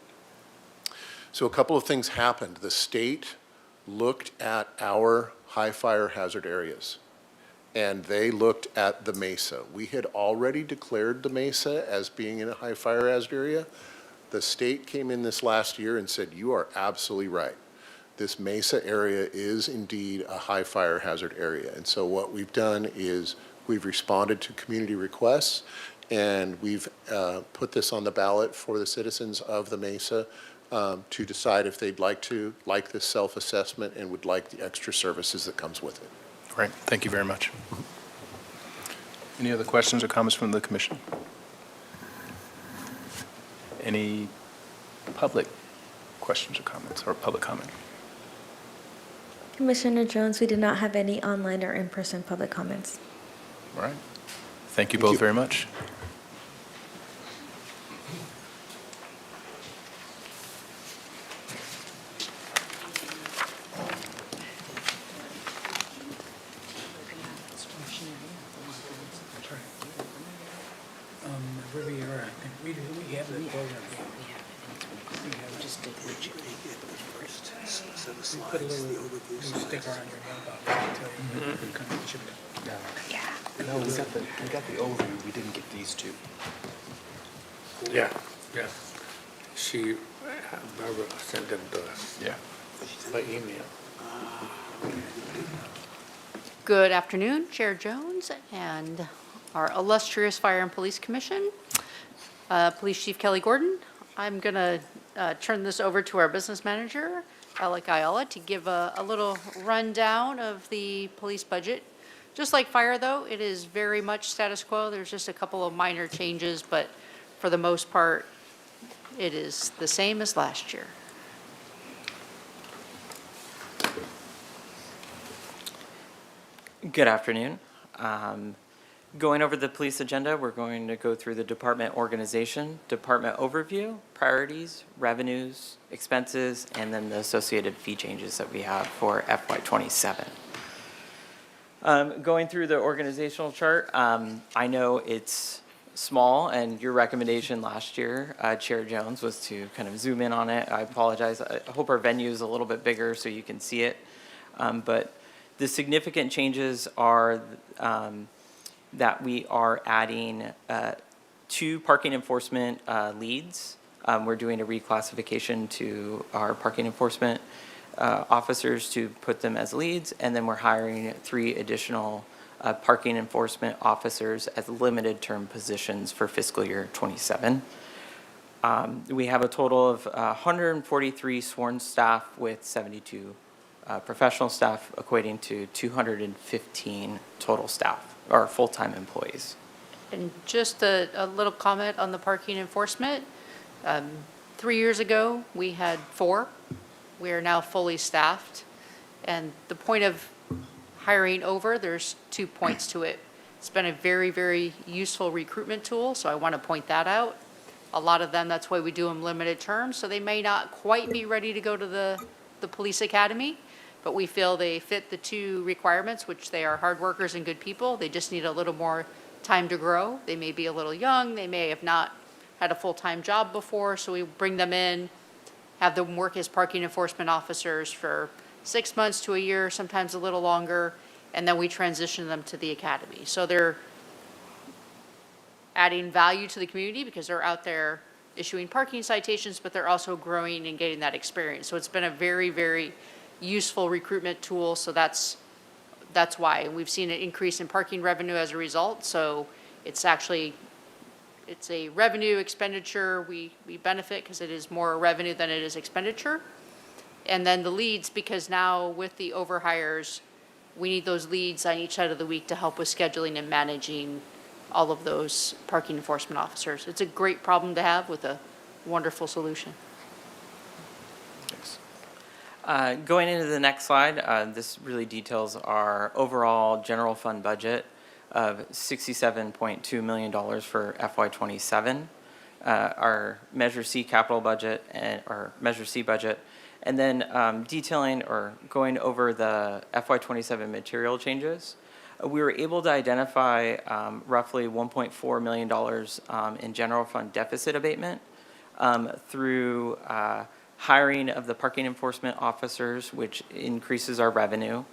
So a couple of things happened. The state looked at our high fire hazard areas, and they looked at the mesa. We had already declared the mesa as being in a high fire hazard area. The state came in this last year and said, you are absolutely right. This mesa area is indeed a high fire hazard area. And so what we've done is we've responded to community requests, and we've put this on the ballot for the citizens of the mesa to decide if they'd like this self-assessment and would like the extra services that comes with it. Great. Thank you very much. Any other questions or comments from the commission? Any public questions or comments, or public comment? Commissioner Jones, we did not have any online or in-person public comments. All right. Thank you both very much. Where we are, I think we have the program. We have Put a little sticker on your mailbox to tell you when it comes to shipping. No, we got the overview, we didn't get these two. Yeah, yeah. She, Barbara sent them to us Yeah. by email. Good afternoon, Chair Jones and our illustrious Fire and Police Commission. Police Chief Kelly Gordon. I'm going to turn this over to our business manager, Alec Ayala, to give a little rundown of the police budget. Just like fire, though, it is very much status quo. There's just a couple of minor changes, but for the most part, it is the same as last year. Good afternoon. Going over the police agenda, we're going to go through the department organization, department overview, priorities, revenues, expenses, and then the associated fee changes that we have for FY27. Going through the organizational chart, I know it's small, and your recommendation last year, Chair Jones, was to kind of zoom in on it. I apologize. I hope our venue is a little bit bigger so you can see it. But the significant changes are that we are adding 2 parking enforcement leads. We're doing a reclassification to our parking enforcement officers to put them as leads, and then we're hiring 3 additional parking enforcement officers as limited term positions for fiscal year 27. We have a total of 143 sworn staff with 72 professional staff, equating to 215 total staff, or full-time employees. And just a little comment on the parking enforcement. 3 years ago, we had 4. We are now fully staffed. And the point of hiring over, there's 2 points to it. It's been a very, very useful recruitment tool, so I want to point that out. A lot of them, that's why we do them limited terms, so they may not quite be ready to go to the police academy, but we feel they fit the 2 requirements, which they are hard workers and good people. They just need a little more time to grow. They may be a little young. They may have not had a full-time job before, so we bring them in, have them work as parking enforcement officers for 6 months to a year, sometimes a little longer, and then we transition them to the academy. So they're adding value to the community because they're out there issuing parking citations, but they're also growing and getting that experience. So it's been a very, very useful recruitment tool, so that's why. And we've seen an increase in parking revenue as a result, so it's a revenue expenditure. We benefit because it is more revenue than it is expenditure. And then the leads, because now with the overhires, we need those leads on each side of the week to help with scheduling and managing all of those parking enforcement officers. It's a great problem to have with a wonderful solution. Going into the next slide, this really details our overall general fund budget of $67.2 million for FY27, our Measure C capital budget and our Measure C budget, and then detailing or going over the FY27 material changes. We were able to identify roughly $1.4 million in general fund deficit abatement through hiring of the parking enforcement officers, which increases our revenue,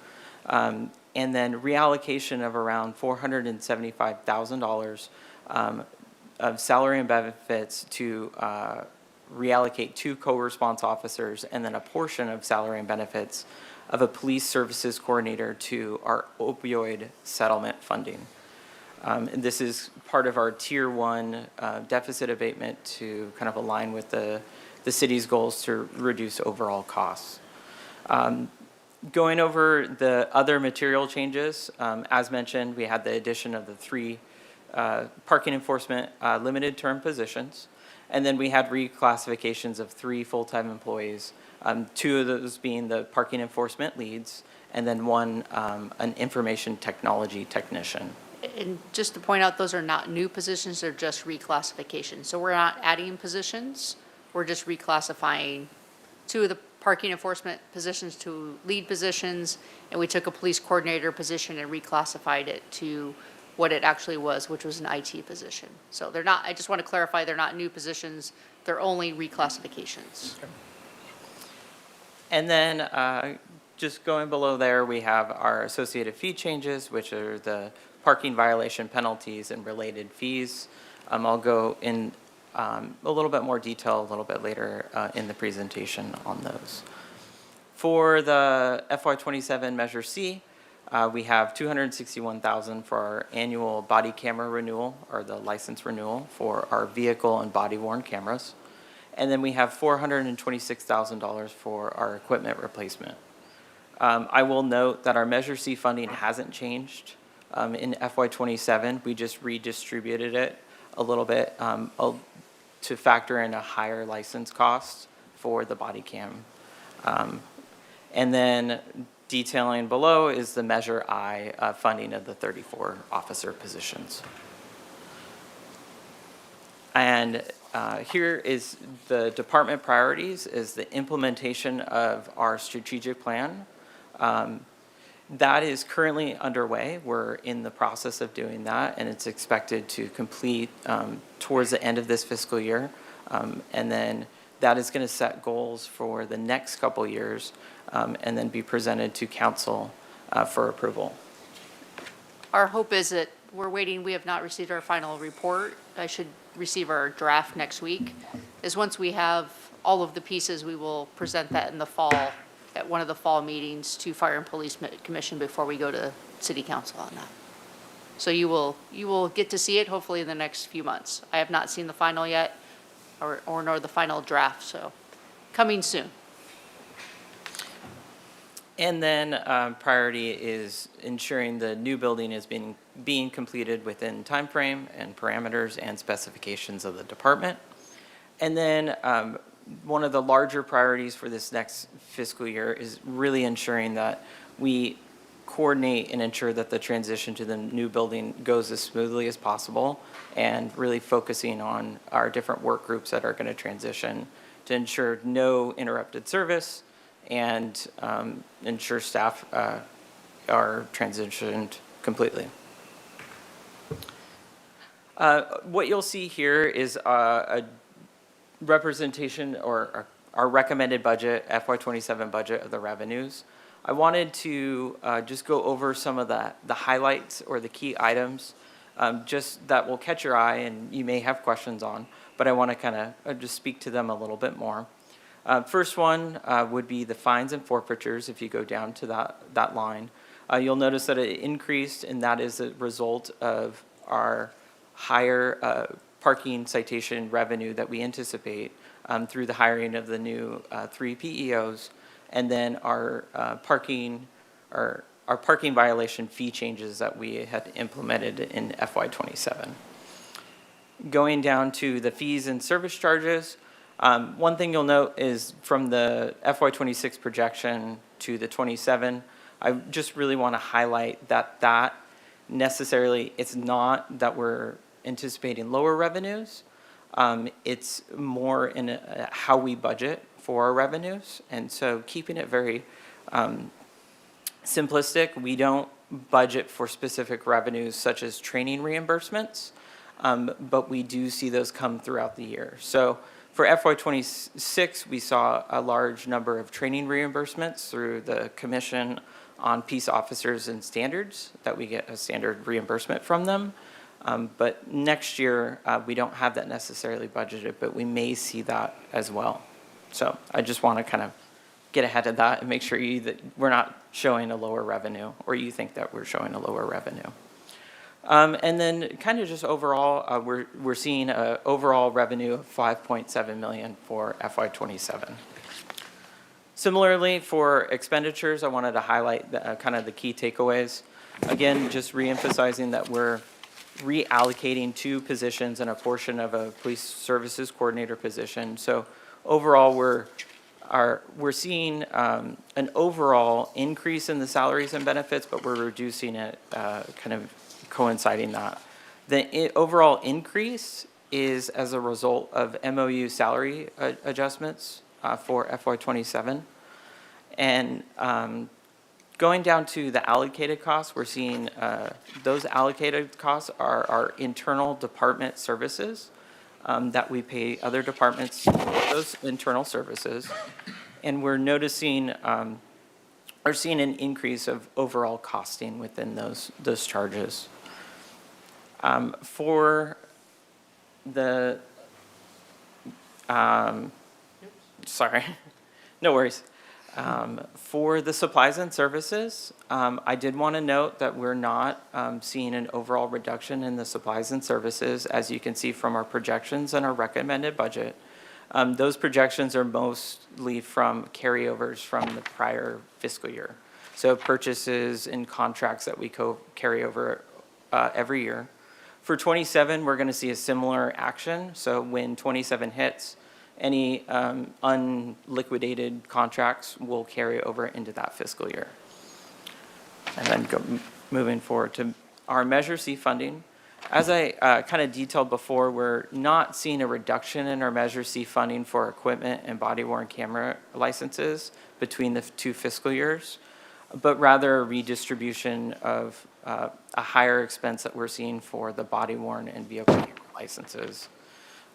and then reallocation of around $475,000 of salary and benefits to reallocate 2 co-response officers and then a portion of salary and benefits of a police services coordinator to our opioid settlement funding. And this is part of our Tier 1 deficit abatement to kind of align with the city's goals to reduce overall costs. Going over the other material changes, as mentioned, we had the addition of the 3 parking enforcement limited term positions, and then we had reclassifications of 3 full-time employees, 2 of those being the parking enforcement leads, and then 1 an information technology technician. And just to point out, those are not new positions, they're just reclassifications. So we're not adding positions, we're just reclassifying 2 of the parking enforcement positions to lead positions, and we took a police coordinator position and reclassified it to what it actually was, which was an IT position. So they're not, I just want to clarify, they're not new positions, they're only reclassifications. And then just going below there, we have our associated fee changes, which are the parking violation penalties and related fees. I'll go in a little bit more detail a little bit later in the presentation on those. For the FY27 Measure C, we have $261,000 for our annual body camera renewal, or the license renewal for our vehicle and body-worn cameras. And then we have $426,000 for our equipment replacement. I will note that our Measure C funding hasn't changed in FY27. We just redistributed it a little bit to factor in a higher license cost for the body cam. And then detailing below is the Measure I funding of the 34 officer positions. And here is the department priorities, is the implementation of our strategic plan. That is currently underway. We're in the process of doing that, and it's expected to complete towards the end of this fiscal year. And then that is going to set goals for the next couple years and then be presented to council for approval. Our hope is that we're waiting, we have not received our final report. I should receive our draft next week. Is once we have all of the pieces, we will present that in the fall, at one of the fall meetings to Fire and Police Commission before we go to City Council on that. So you will get to see it hopefully in the next few months. I have not seen the final yet, or nor the final draft, so coming soon. And then priority is ensuring the new building is being completed within time frame and parameters and specifications of the department. And then one of the larger priorities for this next fiscal year is really ensuring that we coordinate and ensure that the transition to the new building goes as smoothly as possible, and really focusing on our different work groups that are going to transition to ensure no interrupted service and ensure staff are transitioned completely. What you'll see here is a representation or our recommended budget, FY27 budget of the revenues. I wanted to just go over some of the highlights or the key items just that will catch your eye and you may have questions on, but I want to kind of just speak to them a little bit more. First one would be the fines and forfeitures. If you go down to that line, you'll notice that it increased, and that is a result of our higher parking citation revenue that we anticipate through the hiring of the new 3 PEOs, and then our parking violation fee changes that we had implemented in FY27. Going down to the fees and service charges, one thing you'll note is from the FY26 projection to the 27, I just really want to highlight that necessarily it's not that we're anticipating lower revenues. It's more in how we budget for our revenues. And so keeping it very simplistic, we don't budget for specific revenues such as training reimbursements, but we do see those come throughout the year. So for FY26, we saw a large number of training reimbursements through the Commission on Peace Officers and Standards, that we get a standard reimbursement from them. But next year, we don't have that necessarily budgeted, but we may see that as well. So I just want to kind of get ahead of that and make sure that we're not showing a lower revenue, or you think that we're showing a lower revenue. And then kind of just overall, we're seeing an overall revenue of $5.7 million for FY27. Similarly, for expenditures, I wanted to highlight kind of the key takeaways. Again, just reemphasizing that we're reallocating 2 positions and a portion of a police services coordinator position. So overall, we're seeing an overall increase in the salaries and benefits, but we're reducing it, kind of coinciding that. The overall increase is as a result of MOU salary adjustments for FY27. And going down to the allocated costs, we're seeing those allocated costs are our internal department services that we pay other departments for those internal services. And we're noticing, or seeing an increase of overall costing within those charges. For the, sorry, no worries. For the supplies and services, I did want to note that we're not seeing an overall reduction in the supplies and services, as you can see from our projections and our recommended budget. Those projections are mostly from carryovers from the prior fiscal year. So purchases and contracts that we carry over every year. For 27, we're going to see a similar action. So when 27 hits, any unliquidated contracts will carry over into that fiscal year. And then moving forward to our Measure C funding. As I kind of detailed before, we're not seeing a reduction in our Measure C funding for equipment and body-worn camera licenses between the two fiscal years, but rather a redistribution of a higher expense that we're seeing for the body-worn and vehicle camera licenses.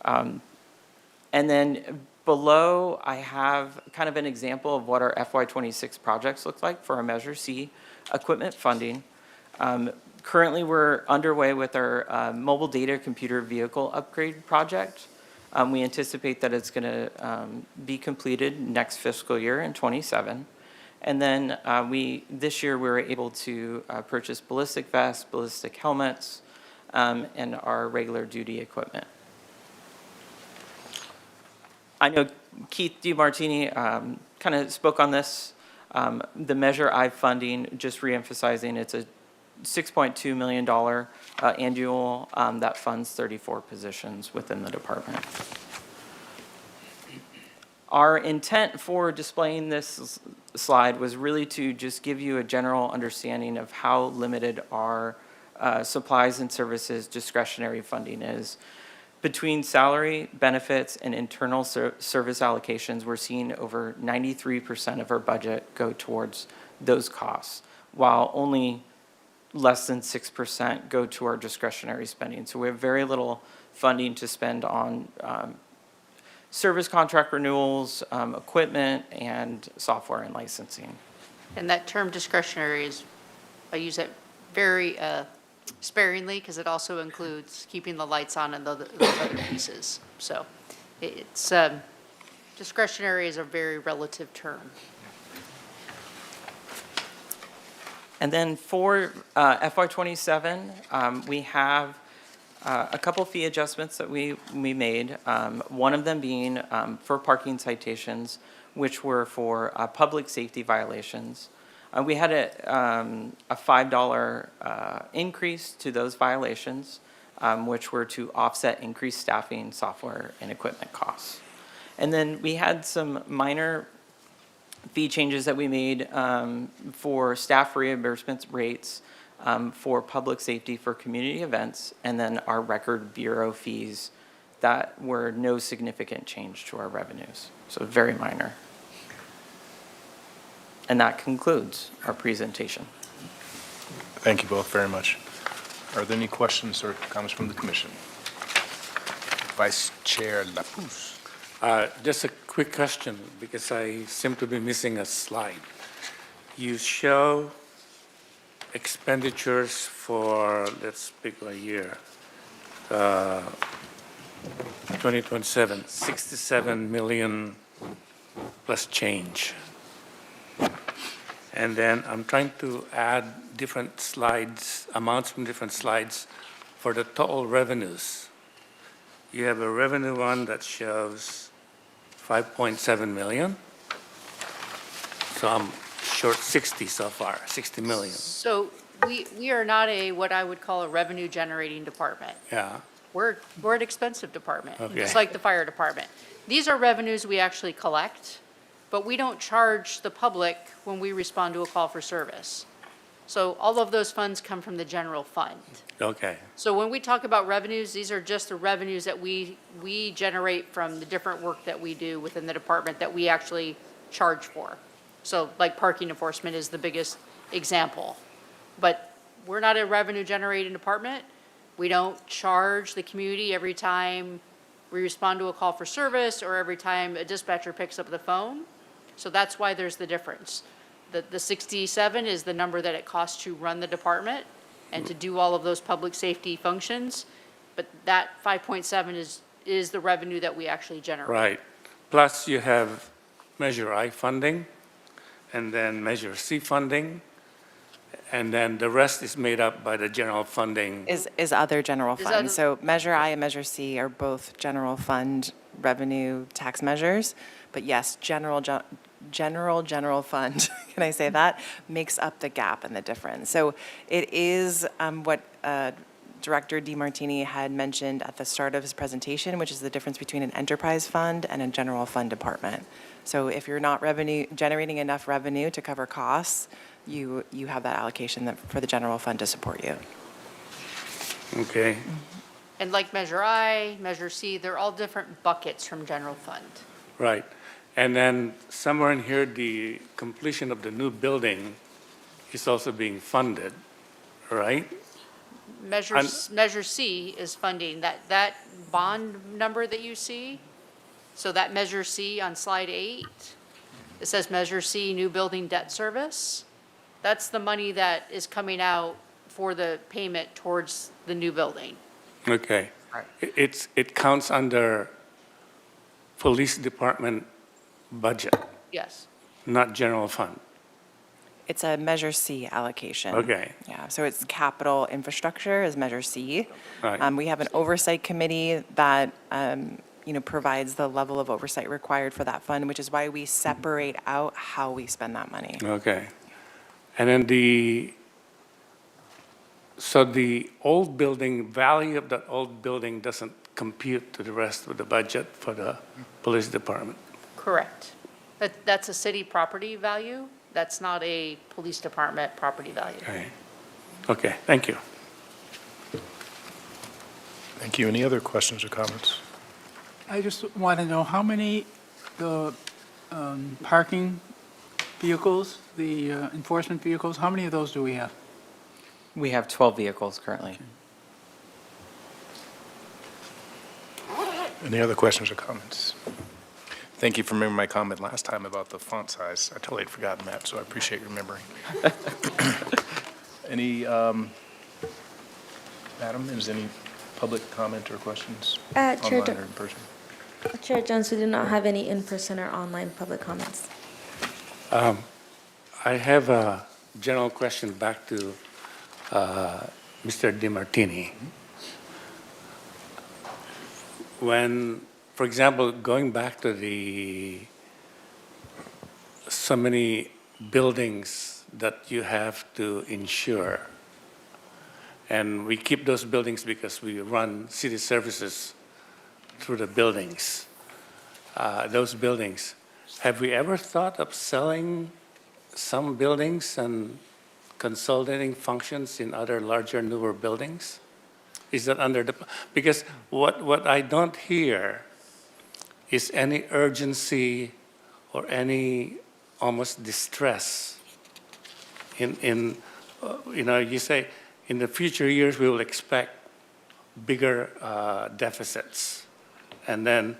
And then below, I have kind of an example of what our FY26 projects look like for our Measure C equipment funding. Currently, we're underway with our mobile data computer vehicle upgrade project. We anticipate that it's going to be completed next fiscal year in 27. And then this year, we were able to purchase ballistic vests, ballistic helmets, and our regular duty equipment. I know Keith DiMartini kind of spoke on this. The Measure I funding, just reemphasizing, it's a $6.2 million annual that funds 34 positions within the department. Our intent for displaying this slide was really to just give you a general understanding of how limited our supplies and services discretionary funding is. Between salary, benefits, and internal service allocations, we're seeing over 93% of our budget go towards those costs, while only less than 6% go to our discretionary spending. So we have very little funding to spend on service contract renewals, equipment, and software and licensing. And that term discretionary is, I use it very sparingly because it also includes keeping the lights on and those other pieces. So it's, discretionary is a very relative term. And then for FY27, we have a couple fee adjustments that we made. One of them being for parking citations, which were for public safety violations. We had a $5 increase to those violations, which were to offset increased staffing, software, and equipment costs. And then we had some minor fee changes that we made for staff reimbursement rates for public safety for community events, and then our record bureau fees that were no significant change to our revenues. So very minor. And that concludes our presentation. Thank you both very much. Are there any questions or comments from the commission? Vice Chair Lapousse. Just a quick question, because I seem to be missing a slide. You show expenditures for, let's pick a year, 2027, 67 million plus change. And then I'm trying to add different slides, amounts from different slides for the total revenues. You have a revenue one that shows 5.7 million. So I'm short 60 so far, 60 million. So we are not what I would call a revenue generating department. Yeah, We're an expensive department, Okay. just like the fire department. These are revenues we actually collect, but we don't charge the public when we respond to a call for service. So all of those funds come from the general fund. okay, So when we talk about revenues, these are just the revenues that we generate from the different work that we do within the department that we actually charge for. So like parking enforcement is the biggest example. But we're not a revenue generating department. We don't charge the community every time we respond to a call for service or every time a dispatcher picks up the phone. So that's why there's the difference. The 67 is the number that it costs to run the department and to do all of those public safety functions, but that 5.7 is the revenue that we actually generate. Right. Plus, you have Measure I funding, and then Measure C funding, and then the rest is made up by the general funding. Is other general Is fund. other- So Measure I and Measure C are both general fund revenue tax measures. But yes, general fund, can I say that, makes up the gap and the difference. So it is what Director DiMartini had mentioned at the start of his presentation, which is the difference between an enterprise fund and a general fund department. So if you're not generating enough revenue to cover costs, you have that allocation for the general fund to support you. Okay. And like Measure I, Measure C, they're all different buckets from general fund. Right. And then somewhere in here, the completion of the new building is also being funded, right? Measure C is funding, that bond number that you see, so that Measure C on slide 8, it says Measure C, new building debt service. That's the money that is coming out for the payment towards the new building. Okay. Right. It counts under police department budget, Yes. not general fund. It's a Measure C allocation. Okay. Yeah, so it's capital infrastructure is Measure C. Right. We have an oversight committee that, provides the level of oversight required for that fund, which is why we separate out how we spend that money. Okay. And then the old building, value of that old building doesn't compute to the rest of the budget for the police department. Correct. That's a city property value. That's not a police department property value. Okay. Okay, thank you. Thank you. Any other questions or comments? I just want to know how many, the parking vehicles, the enforcement vehicles, how many of those do we have? We have 12 vehicles currently. Any other questions or comments? Thank you for remembering my comment last time about the font size. I totally had forgotten that, so I appreciate you remembering. Any, Madam, is any public comment or questions Chair online or in person? Chair Jones, we do not have any in-person or online public comments. I have a general question back to Mr. DiMartini. When, for example, going back to so many buildings that you have to insure, and we keep those buildings because we run city services through the buildings, those buildings. Have we ever thought of selling some buildings and consolidating functions in other larger, newer buildings? Is that under the, because what I don't hear is any urgency or any almost distress in you say, in the future years, we will expect bigger deficits. And then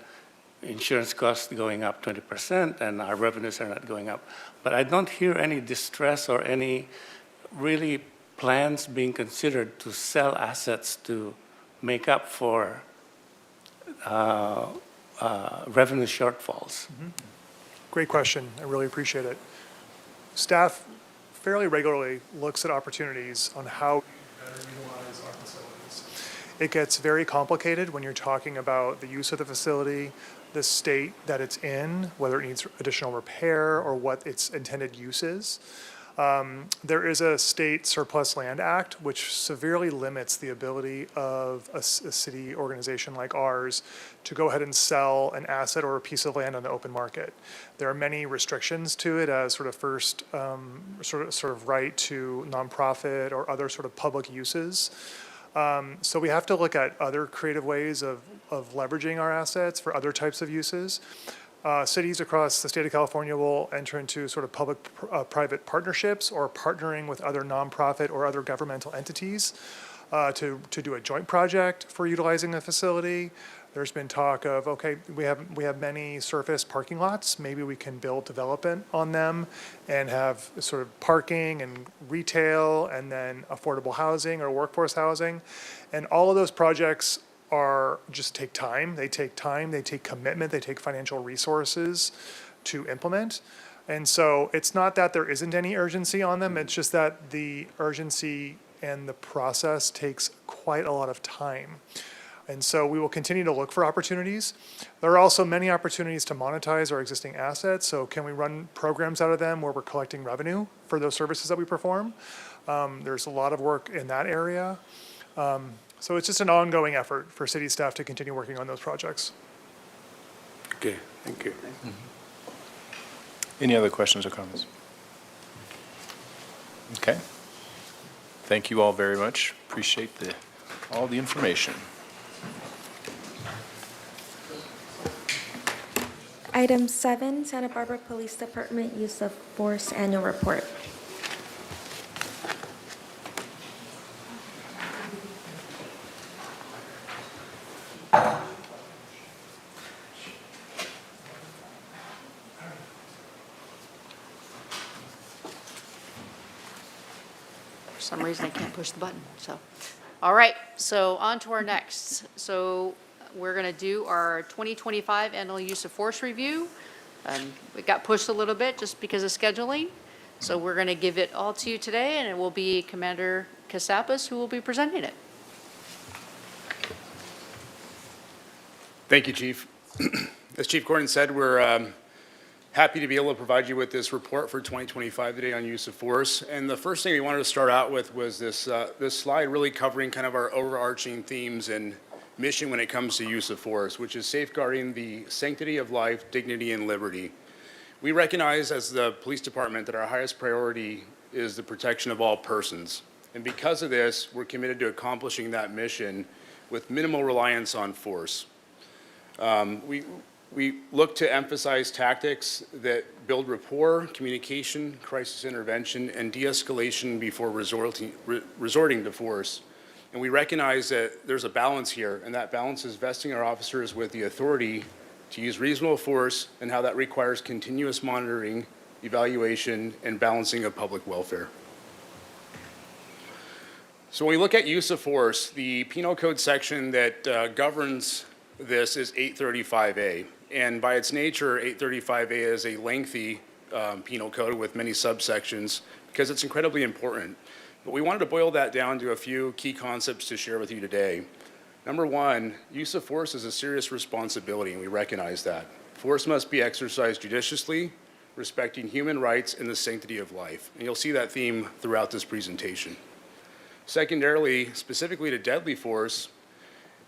insurance costs going up 20% and our revenues are not going up. But I don't hear any distress or any really plans being considered to sell assets to make up for revenue shortfalls. Great question. I really appreciate it. Staff fairly regularly looks at opportunities on how we can better utilize our facilities. It gets very complicated when you're talking about the use of the facility, the state that it's in, whether it needs additional repair or what its intended use is. There is a state surplus land act which severely limits the ability of a city organization like ours to go ahead and sell an asset or a piece of land on the open market. There are many restrictions to it as sort of first sort of right to nonprofit or other sort of public uses. So we have to look at other creative ways of leveraging our assets for other types of uses. Cities across the state of California will enter into sort of public-private partnerships or partnering with other nonprofit or other governmental entities to do a joint project for utilizing the facility. There's been talk of, okay, we have many surface parking lots. Maybe we can build development on them and have sort of parking and retail and then affordable housing or workforce housing. And all of those projects just take time. They take commitment, they take financial resources to implement. And so it's not that there isn't any urgency on them, it's just that the urgency and the process takes quite a lot of time. And so we will continue to look for opportunities. There are also many opportunities to monetize our existing assets. So can we run programs out of them where we're collecting revenue for those services that we perform? There's a lot of work in that area. So it's just an ongoing effort for city staff to continue working on those projects. Okay, thank you. Any other questions or comments? Okay. Thank you all very much. Appreciate all the information. Item 7, Santa Barbara Police Department Use of Force Annual Report. For some reason, I can't push the button, so. All right, so on to our next. So we're going to do our 2025 annual use of force review. It got pushed a little bit just because of scheduling. So we're going to give it all to you today, and it will be Commander Kasapas who will be presenting it. Thank you, Chief. As Chief Gordon said, we're happy to be able to provide you with this report for 2025 today on use of force. And the first thing we wanted to start out with was this slide really covering kind of our overarching themes and mission when it comes to use of force, which is safeguarding the sanctity of life, dignity, and liberty. We recognize as the police department that our highest priority is the protection of all persons. And because of this, we're committed to accomplishing that mission with minimal reliance on force. We look to emphasize tactics that build rapport, communication, crisis intervention, and de-escalation before resorting to force. And we recognize that there's a balance here, and that balance is vesting our officers with the authority to use reasonable force and how that requires continuous monitoring, evaluation, and balancing of public welfare. So when we look at use of force, the penal code section that governs this is 835A. And by its nature, 835A is a lengthy penal code with many subsections because it's incredibly important. But we wanted to boil that down to a few key concepts to share with you today. Number one, use of force is a serious responsibility, and we recognize that. Force must be exercised judiciously, respecting human rights and the sanctity of life. And you'll see that theme throughout this presentation. Secondarily, specifically to deadly force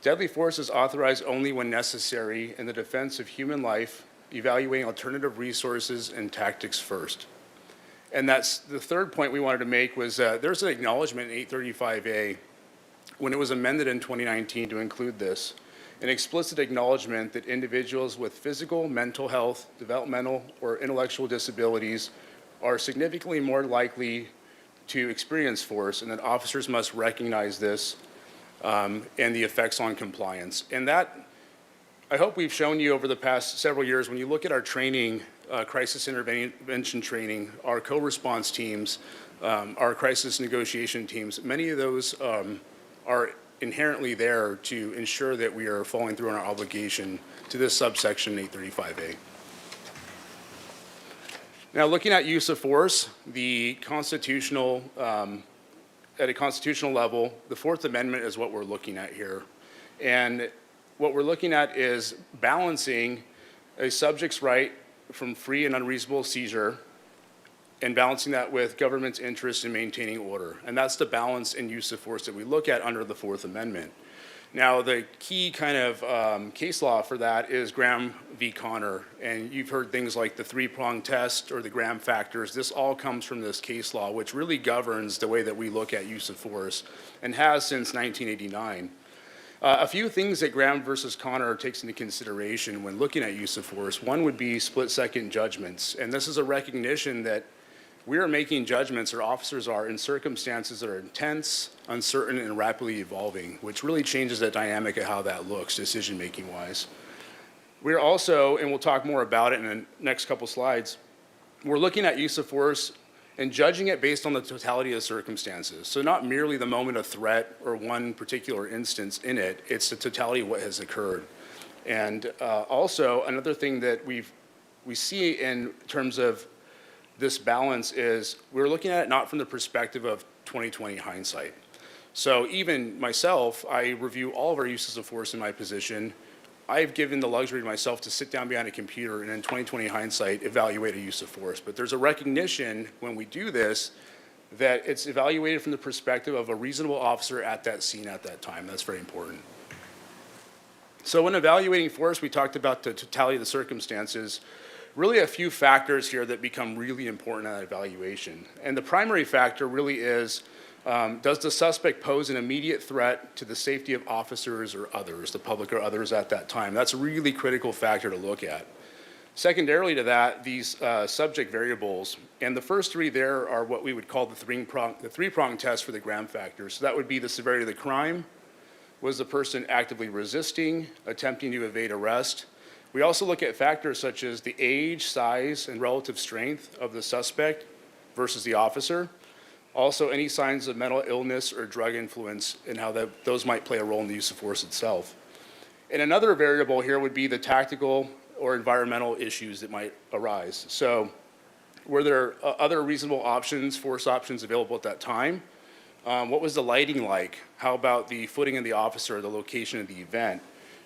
is authorized only when necessary in the defense of human life, evaluating alternative resources and tactics first. And that's the third point we wanted to make was there's an acknowledgement in 835A when it was amended in 2019 to include this, an explicit acknowledgement that individuals with physical, mental health, developmental, or intellectual disabilities are significantly more likely to experience force, and that officers must recognize this and the effects on compliance. And that, I hope we've shown you over the past several years, when you look at our training, crisis intervention training, our co-response teams, our crisis negotiation teams, many of those are inherently there to ensure that we are following through on our obligation to this subsection 835A. Now, looking at use of force, the constitutional, at a constitutional level, the Fourth Amendment is what we're looking at here. And what we're looking at is balancing a subject's right from free and unreasonable seizure and balancing that with government's interest in maintaining order. And that's the balance in use of force that we look at under the Fourth Amendment. Now, the key kind of case law for that is Graham v. Connor. And you've heard things like the three-prong test or the Graham factors. This all comes from this case law, which really governs the way that we look at use of force and has since 1989. A few things that Graham versus Connor takes into consideration when looking at use of force. One would be split-second judgments. And this is a recognition that we are making judgments, or officers are, in circumstances that are intense, uncertain, and rapidly evolving, which really changes the dynamic of how that looks, decision-making wise. We're also, and we'll talk more about it in the next couple slides, we're looking at use of force and judging it based on the totality of circumstances. So not merely the moment of threat or one particular instance in it, it's the totality of what has occurred. And also, another thing that we see in terms of this balance is we're looking at it not from the perspective of 2020 hindsight. So even myself, I review all of our uses of force in my position. I've given the luxury to myself to sit down behind a computer and in 2020 hindsight, evaluate a use of force. But there's a recognition when we do this that it's evaluated from the perspective of a reasonable officer at that scene at that time. That's very important. So when evaluating force, we talked about the totality of the circumstances. Really a few factors here that become really important in that evaluation. And the primary factor really is, does the suspect pose an immediate threat to the safety of officers or others, the public or others at that time? That's a really critical factor to look at. Secondarily to that, these subject variables, and the first three there are what we would call the three-prong test for the Graham factor. So that would be the severity of the crime. Was the person actively resisting, attempting to evade arrest? We also look at factors such as the age, size, and relative strength of the suspect versus the officer. Also, any signs of mental illness or drug influence and how those might play a role in the use of force itself. And another variable here would be the tactical or environmental issues that might arise. So were there other reasonable options, force options available at that time? What was the lighting like? How about the footing of the officer, the location of the event?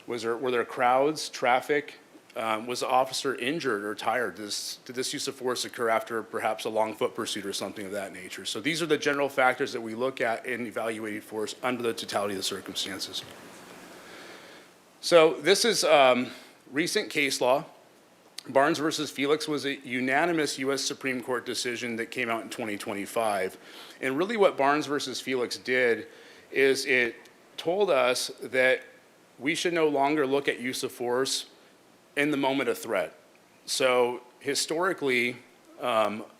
Were there crowds, traffic? Was the officer injured or tired? Did this use of force occur after perhaps a long foot pursuit or something of that nature? So these are the general factors that we look at in evaluating force under the totality of the circumstances. So this is recent case law. Barnes versus Felix was a unanimous U.S. Supreme Court decision that came out in 2025. And really what Barnes versus Felix did is it told us that we should no longer look at use of force in the moment of threat. So historically,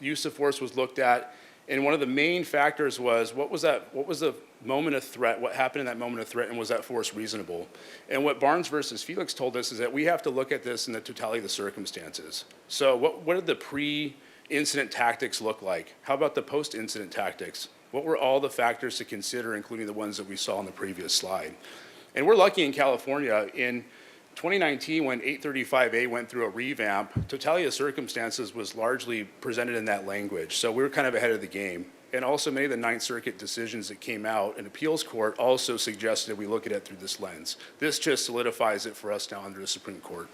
use of force was looked at, and one of the main factors was what was the moment of threat, what happened in that moment of threat, and was that force reasonable? And what Barnes versus Felix told us is that we have to look at this in the totality of the circumstances. So what did the pre-incident tactics look like? How about the post-incident tactics? What were all the factors to consider, including the ones that we saw on the previous slide? And we're lucky in California. In 2019, when 835A went through a revamp, totality of circumstances was largely presented in that language. So we were kind of ahead of the game. And also many of the Ninth Circuit decisions that came out in appeals court also suggested we look at it through this lens. This just solidifies it for us now under the Supreme Court.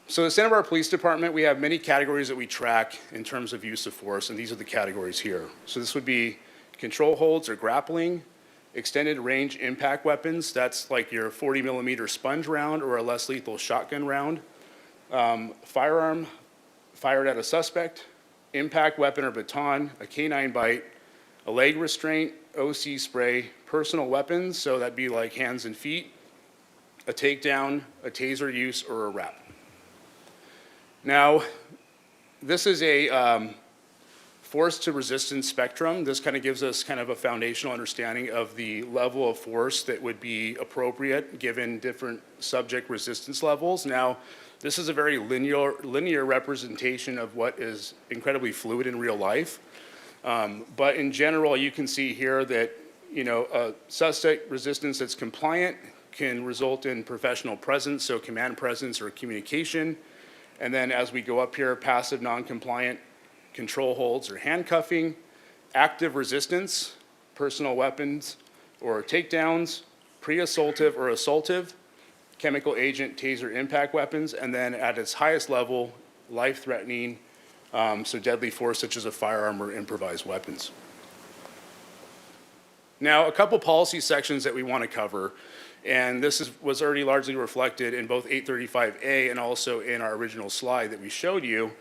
So the Santa Barbara Police Department, we have many categories that we track in terms of use of force, and these are the categories here. So this would be control holds or grappling, extended range impact weapons, that's like your 40 millimeter sponge round or a less lethal shotgun round, firearm fired at a suspect, impact weapon or baton, a canine bite, a leg restraint, OC spray, personal weapons, so that'd be like hands and feet, a takedown, a taser use, or a wrap. Now, this is a force to resistance spectrum. This kind of gives us kind of a foundational understanding of the level of force that would be appropriate given different subject resistance levels. Now, this is a very linear representation of what is incredibly fluid in real life. But in general, you can see here that, a suspect resistance that's compliant can result in professional presence, so command presence or communication. And then as we go up here, passive non-compliant control holds or handcuffing, active resistance, personal weapons or takedowns, pre-assaultive or assaultive, chemical agent, taser, impact weapons, and then at its highest level, life-threatening, so deadly force such as a firearm or improvised weapons. Now, a couple policy sections that we want to cover, and this was already largely reflected in both 835A and also in our original slide that we showed you,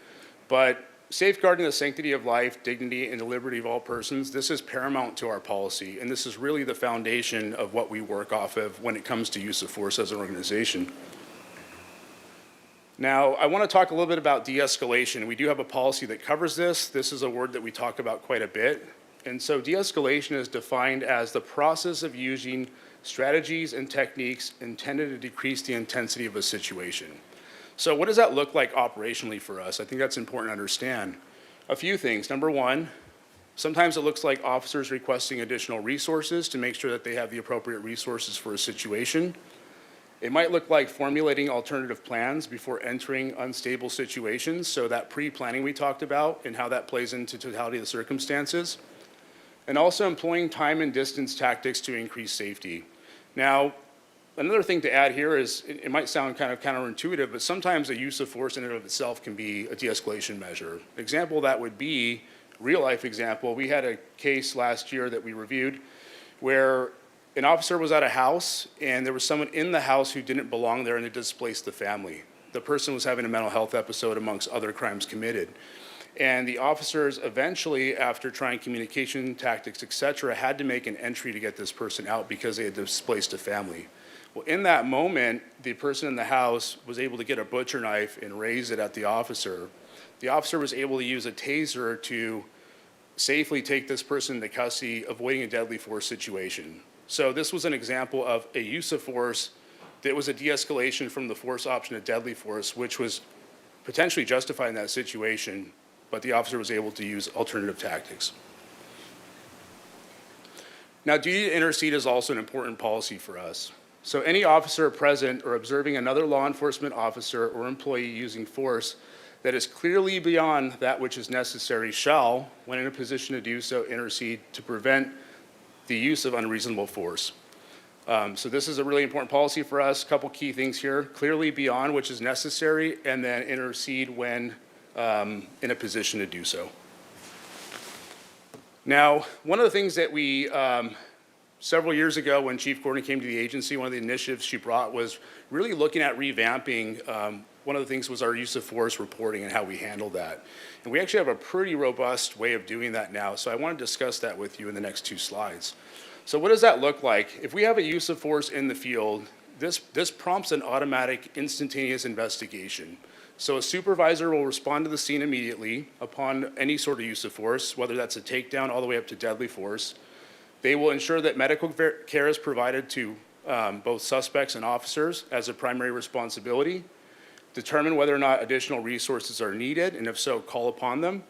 but safeguarding the sanctity of life, dignity, and the liberty of all persons, this is paramount to our policy, and this is really the foundation of what we work off of when it comes to use of force as an organization. Now, I want to talk a little bit about de-escalation. We do have a policy that covers this. This is a word that we talk about quite a bit. And so de-escalation is defined as the process of using strategies and techniques intended to decrease the intensity of a situation. So what does that look like operationally for us? I think that's important to understand. A few things. Number one, sometimes it looks like officers requesting additional resources to make sure that they have the appropriate resources for a situation. It might look like formulating alternative plans before entering unstable situations, so that pre-planning we talked about and how that plays into totality of the circumstances. And also employing time and distance tactics to increase safety. Now, another thing to add here is, it might sound kind of counterintuitive, but sometimes a use of force in and of itself can be a de-escalation measure. Example of that would be, real life example, we had a case last year that we reviewed where an officer was at a house and there was someone in the house who didn't belong there and it displaced the family. The person was having a mental health episode amongst other crimes committed. And the officers eventually, after trying communication tactics, et cetera, had to make an entry to get this person out because they had displaced a family. Well, in that moment, the person in the house was able to get a butcher knife and raise it at the officer. The officer was able to use a taser to safely take this person into custody, avoiding a deadly force situation. So this was an example of a use of force that was a de-escalation from the force option to deadly force, which was potentially justified in that situation, but the officer was able to use alternative tactics. Now, duty to intercede is also an important policy for us. So any officer present or observing another law enforcement officer or employee using force that is clearly beyond that which is necessary shall, when in a position to do so, intercede to prevent the use of unreasonable force. So this is a really important policy for us. A couple key things here: clearly beyond which is necessary, and then intercede when in a position to do so. Now, one of the things that we, several years ago when Chief Gordon came to the agency, one of the initiatives she brought was really looking at revamping. One of the things was our use of force reporting and how we handled that. And we actually have a pretty robust way of doing that now, so I want to discuss that with you in the next two slides. So what does that look like? If we have a use of force in the field, this prompts an automatic instantaneous investigation. So a supervisor will respond to the scene immediately upon any sort of use of force, whether that's a takedown all the way up to deadly force. They will ensure that medical care is provided to both suspects and officers as a primary responsibility, determine whether or not additional resources are needed, and if so, call upon them.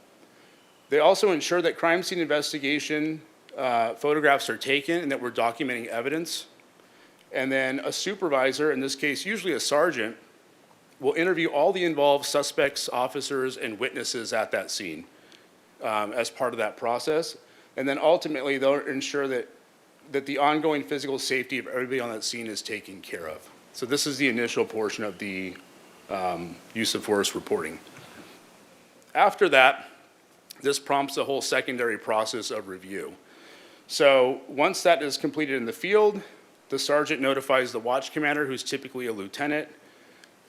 They also ensure that crime scene investigation photographs are taken and that we're documenting evidence. And then a supervisor, in this case usually a sergeant, will interview all the involved suspects, officers, and witnesses at that scene as part of that process. And then ultimately, they'll ensure that the ongoing physical safety of everybody on that scene is taken care of. So this is the initial portion of the use of force reporting. After that, this prompts a whole secondary process of review. So once that is completed in the field, the sergeant notifies the watch commander, who's typically a lieutenant.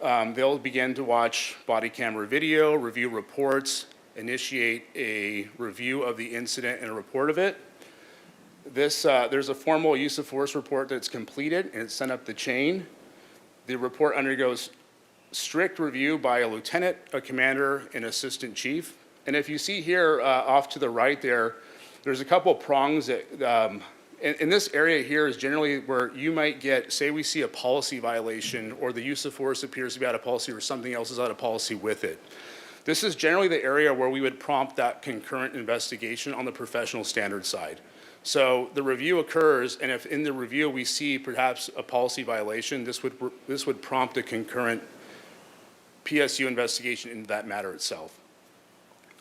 They'll begin to watch body camera video, review reports, initiate a review of the incident and a report of it. There's a formal use of force report that's completed and it's sent up the chain. The report undergoes strict review by a lieutenant, a commander, and assistant chief. And if you see here off to the right there, there's a couple prongs that, in this area here is generally where you might get, say we see a policy violation or the use of force appears to be out of policy or something else is out of policy with it. This is generally the area where we would prompt that concurrent investigation on the professional standards side. So the review occurs, and if in the review we see perhaps a policy violation, this would prompt a concurrent PSU investigation into that matter itself.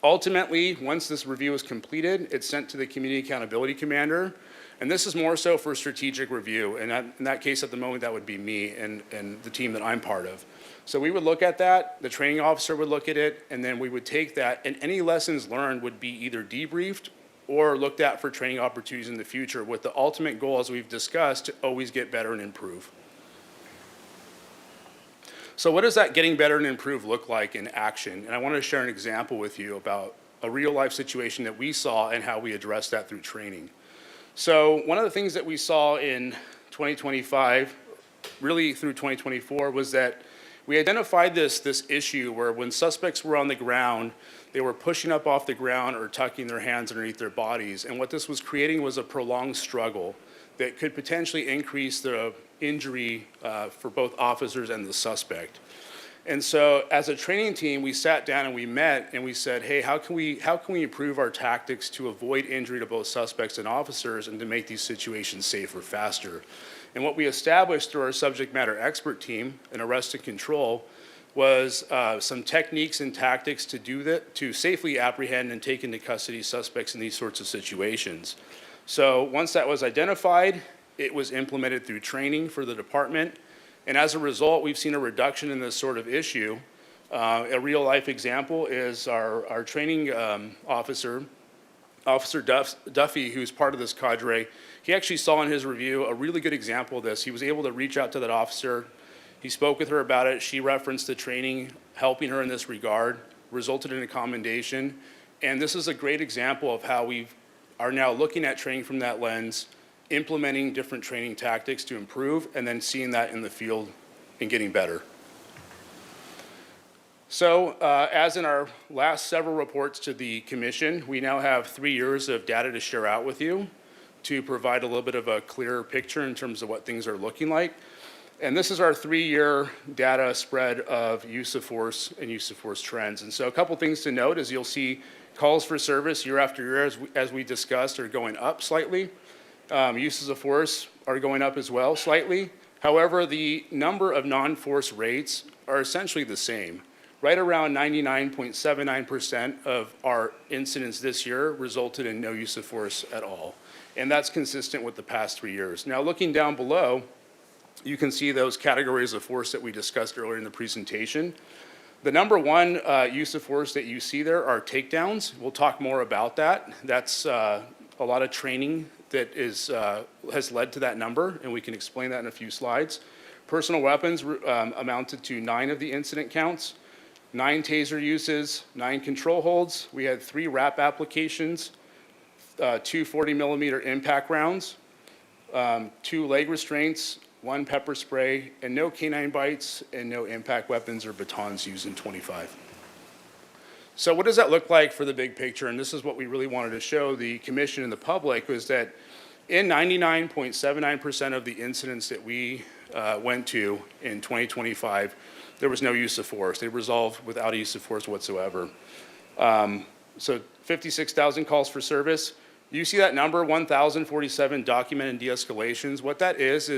Ultimately, once this review is completed, it's sent to the community accountability commander, and this is more so for strategic review. And in that case, at the moment, that would be me and the team that I'm part of. So we would look at that, the training officer would look at it, and then we would take that, and any lessons learned would be either debriefed or looked at for training opportunities in the future, with the ultimate goal, as we've discussed, to always get better and improve. So what does that getting better and improve look like in action? And I want to share an example with you about a real life situation that we saw and how we addressed that through training. So one of the things that we saw in 2025, really through 2024, was that We identified this issue where when suspects were on the ground, they were pushing up off the ground or tucking their hands underneath their bodies. And what this was creating was a prolonged struggle that could potentially increase the injury for both officers and the suspect. And so as a training team, we sat down and we met and we said, hey, how can we improve our tactics to avoid injury to both suspects and officers and to make these situations safer faster? And what we established through our subject matter expert team in arrest and control was some techniques and tactics to do that, to safely apprehend and take into custody suspects in these sorts of situations. So once that was identified, it was implemented through training for the department. And as a result, we've seen a reduction in this sort of issue. A real life example is our training officer, Officer Duffy, who's part of this cadre. He actually saw in his review a really good example of this. He was able to reach out to that officer. He spoke with her about it. She referenced the training helping her in this regard, resulted in a commendation. And this is a great example of how we are now looking at training from that lens, implementing different training tactics to improve, and then seeing that in the field and getting better. So as in our last several reports to the commission, we now have 3 years of data to share out with you to provide a little bit of a clearer picture in terms of what things are looking like. And this is our 3-year data spread of use of force and use of force trends. And so a couple things to note is you'll see calls for service year after year, as we discussed, are going up slightly. Uses of force are going up as well slightly. However, the number of non-force rates are essentially the same. Right around 99.79% of our incidents this year resulted in no use of force at all. And that's consistent with the past 3 years. Now, looking down below, you can see those categories of force that we discussed earlier in the presentation. The number one use of force that you see there are takedowns. We'll talk more about that. That's a lot of training that has led to that number, and we can explain that in a few slides. Personal weapons amounted to 9 of the incident counts, 9 taser uses, 9 control holds. We had 3 RAP applications, 2 40-millimeter impact rounds, 2 leg restraints, 1 pepper spray, and no canine bites, and no impact weapons or batons used in 25. So what does that look like for the big picture? And this is what we really wanted to show the commission and the public, was that in 99.79% of the incidents that we went to in 2025, there was no use of force. They resolved without a use of force whatsoever. So 56,000 calls for service. You see that number, 1,047 documented de-escalations. What that is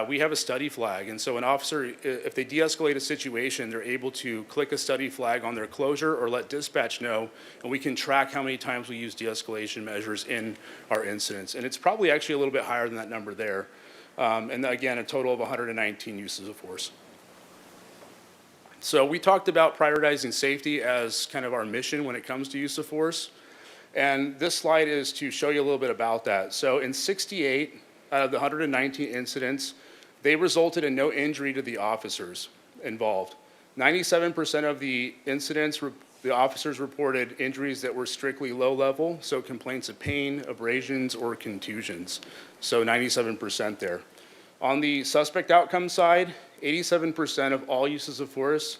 we have a study flag. And so an officer, if they de-escalate a situation, they're able to click a study flag on their closure or let dispatch know, and we can track how many times we use de-escalation measures in our incidents. And it's probably actually a little bit higher than that number there. And again, a total of 119 uses of force. So we talked about prioritizing safety as kind of our mission when it comes to use of force. And this slide is to show you a little bit about that. So in 68 out of the 119 incidents, they resulted in no injury to the officers involved. 97% of the incidents, the officers reported injuries that were strictly low level, so complaints of pain, abrasions, or contusions. So 97% there. On the suspect outcome side, 87% of all uses of force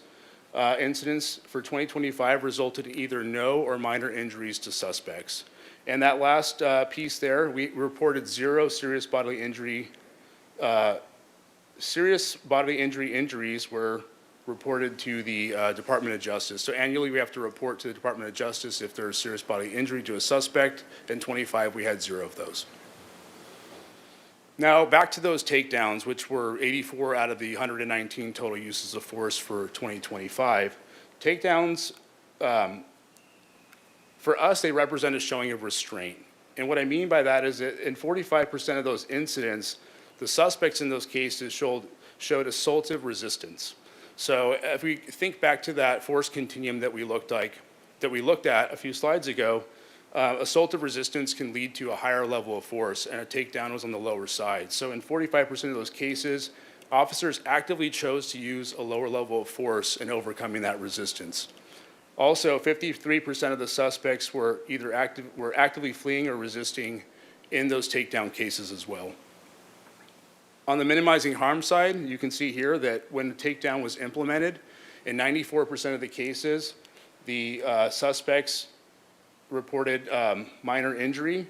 incidents for 2025 resulted in either no or minor injuries to suspects. And that last piece there, we reported 0 serious bodily injury. Serious bodily injuries were reported to the Department of Justice. So annually, we have to report to the Department of Justice if there's serious bodily injury to a suspect. In 25, we had 0 of those. Now, back to those takedowns, which were 84 out of the 119 total uses of force for 2025. Takedowns, for us, they represent a showing of restraint. And what I mean by that is that in 45% of those incidents, the suspects in those cases showed assaultive resistance. So if we think back to that force continuum that we looked at a few slides ago, assaultive resistance can lead to a higher level of force, and a takedown was on the lower side. So in 45% of those cases, officers actively chose to use a lower level of force in overcoming that resistance. Also, 53% of the suspects were either actively fleeing or resisting in those takedown cases as well. On the minimizing harm side, you can see here that when the takedown was implemented, in 94% of the cases, the suspects reported minor injury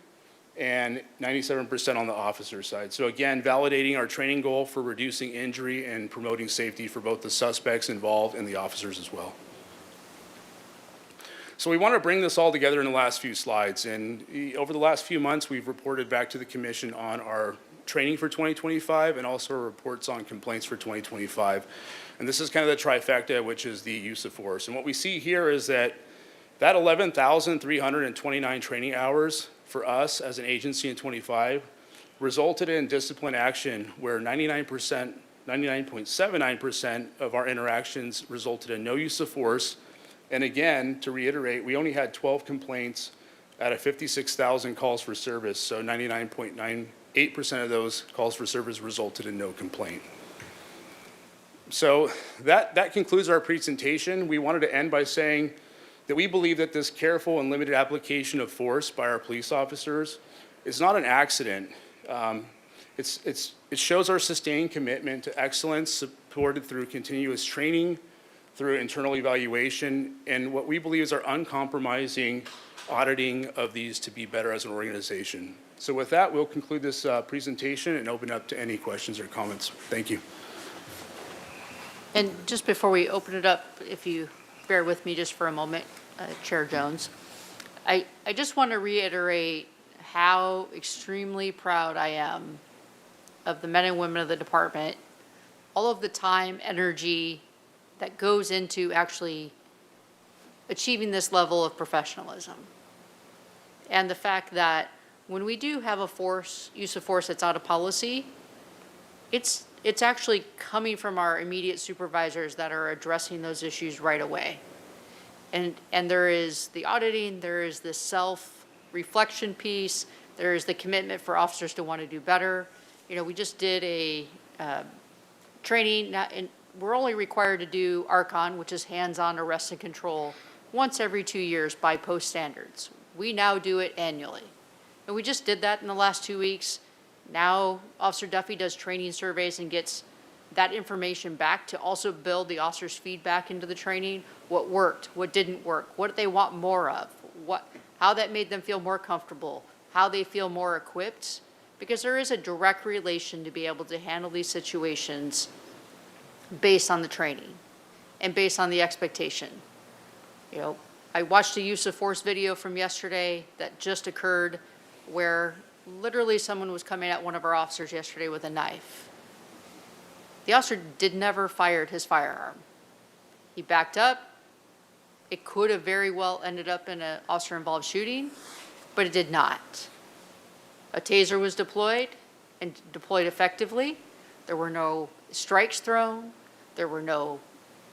and 97% on the officer side. So again, validating our training goal for reducing injury and promoting safety for both the suspects involved and the officers as well. So we want to bring this all together in the last few slides. And over the last few months, we've reported back to the commission on our training for 2025 and also reports on complaints for 2025. And this is kind of the trifecta, which is the use of force. And what we see here is that 11,329 training hours for us as an agency in 25 resulted in discipline action where 99.79% of our interactions resulted in no use of force. And again, to reiterate, we only had 12 complaints out of 56,000 calls for service, so 99.98% of those calls for service resulted in no complaint. So that concludes our presentation. We wanted to end by saying that we believe that this careful and limited application of force by our police officers is not an accident. It shows our sustained commitment to excellence supported through continuous training, through internal evaluation, and what we believe is our uncompromising auditing of these to be better as an organization. So with that, we'll conclude this presentation and open up to any questions or comments. Thank you. And just before we open it up, if you bear with me just for a moment, Chair Jones, I just want to reiterate how extremely proud I am of the men and women of the department, all of the time, energy that goes into actually achieving this level of professionalism. And the fact that when we do have a use of force that's out of policy, it's actually coming from our immediate supervisors that are addressing those issues right away. And there is the auditing, there is the self-reflection piece, there is the commitment for officers to want to do better. You know, we just did a training, and we're only required to do ARCON, which is hands-on arrest and control, once every 2 years by post standards. We now do it annually. And we just did that in the last 2 weeks. Now Officer Duffy does training surveys and gets that information back to also build the officers' feedback into the training, what worked, what didn't work, what they want more of, how that made them feel more comfortable, how they feel more equipped, because there is a direct relation to be able to handle these situations based on the training and based on the expectation. You know, I watched a use of force video from yesterday that just occurred where literally someone was coming at one of our officers yesterday with a knife. The officer never fired his firearm. He backed up. It could have very well ended up in an officer-involved shooting, but it did not. A taser was deployed and deployed effectively. There were no strikes thrown. There were no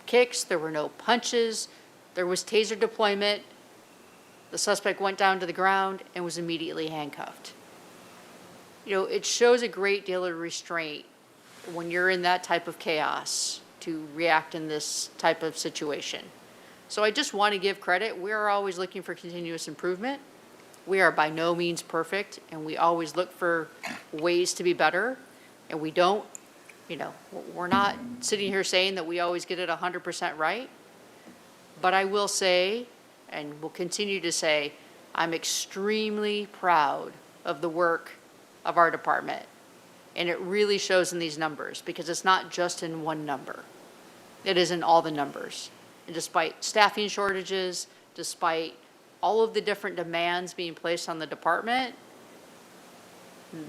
kicks. There were no punches. There was taser deployment. The suspect went down to the ground and was immediately handcuffed. You know, it shows a great deal of restraint when you're in that type of chaos to react in this type of situation. So I just want to give credit. We are always looking for continuous improvement. We are by no means perfect, and we always look for ways to be better. And we don't, you know, we're not sitting here saying that we always get it 100% right. But I will say, and will continue to say, I'm extremely proud of the work of our department. And it really shows in these numbers, because it's not just in one number. It is in all the numbers. And despite staffing shortages, despite all of the different demands being placed on the department,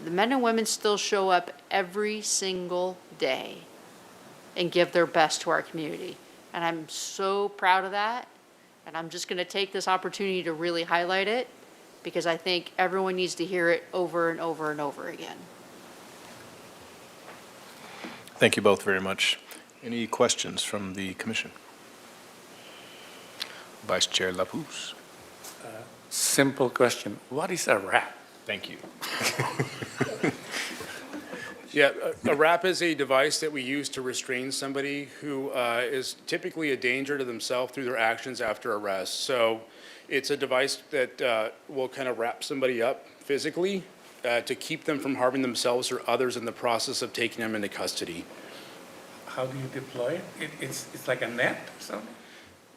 the men and women still show up every single day and give their best to our community. And I'm so proud of that. And I'm just going to take this opportunity to really highlight it, because I think everyone needs to hear it over and over and over again. Thank you both very much. Any questions from the commission? Vice Chair Lapousse. Simple question. What is a RAP? Thank you. Yeah, a RAP is a device that we use to restrain somebody who is typically a danger to themselves through their actions after arrest. So it's a device that will kind of wrap somebody up physically to keep them from harming themselves or others in the process of taking them into custody. How do you deploy it? It's like a net or something?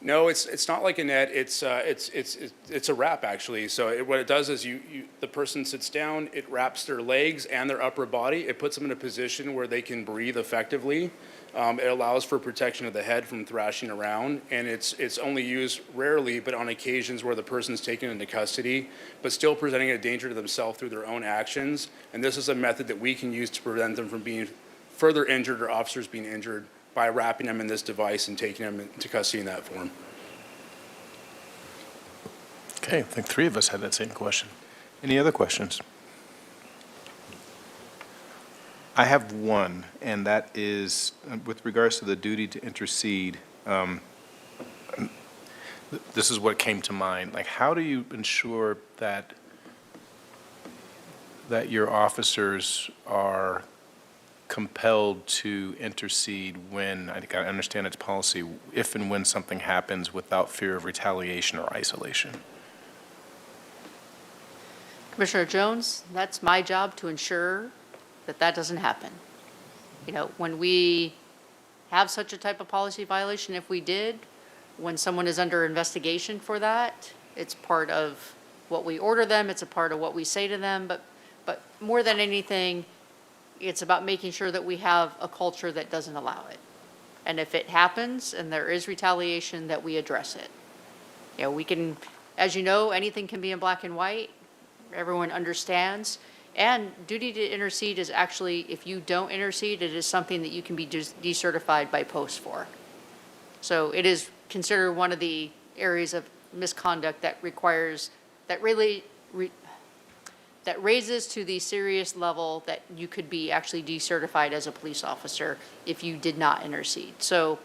No, it's not like a net. It's a wrap actually. So what it does is the person sits down. It wraps their legs and their upper body. It puts them in a position where they can breathe effectively. It allows for protection of the head from thrashing around, and it's only used rarely, but on occasions where the person's taken into custody, but still presenting a danger to themselves through their own actions. And this is a method that we can use to prevent them from being further injured or officers being injured by wrapping them in this device and taking them into custody in that form. Okay, I think three of us had that same question. Any other questions? I have one, and that is with regards to the duty to intercede. This is what came to mind. Like, how do you ensure that your officers are compelled to intercede when, I think I understand its policy, if and when something happens without fear of retaliation or isolation? Commissioner Jones, that's my job to ensure that that doesn't happen. You know, when we have such a type of policy violation, if we did, when someone is under investigation for that, it's part of what we order them, it's a part of what we say to them, but more than anything, it's about making sure that we have a culture that doesn't allow it. And if it happens and there is retaliation, that we address it. You know, we can, as you know, anything can be in black and white. Everyone understands. And duty to intercede is actually, if you don't intercede, it is something that you can be decertified by post for. So it is considered one of the areas of misconduct that requires, that really, that raises to the serious level that you could be actually decertified as a police officer if you did not intercede. So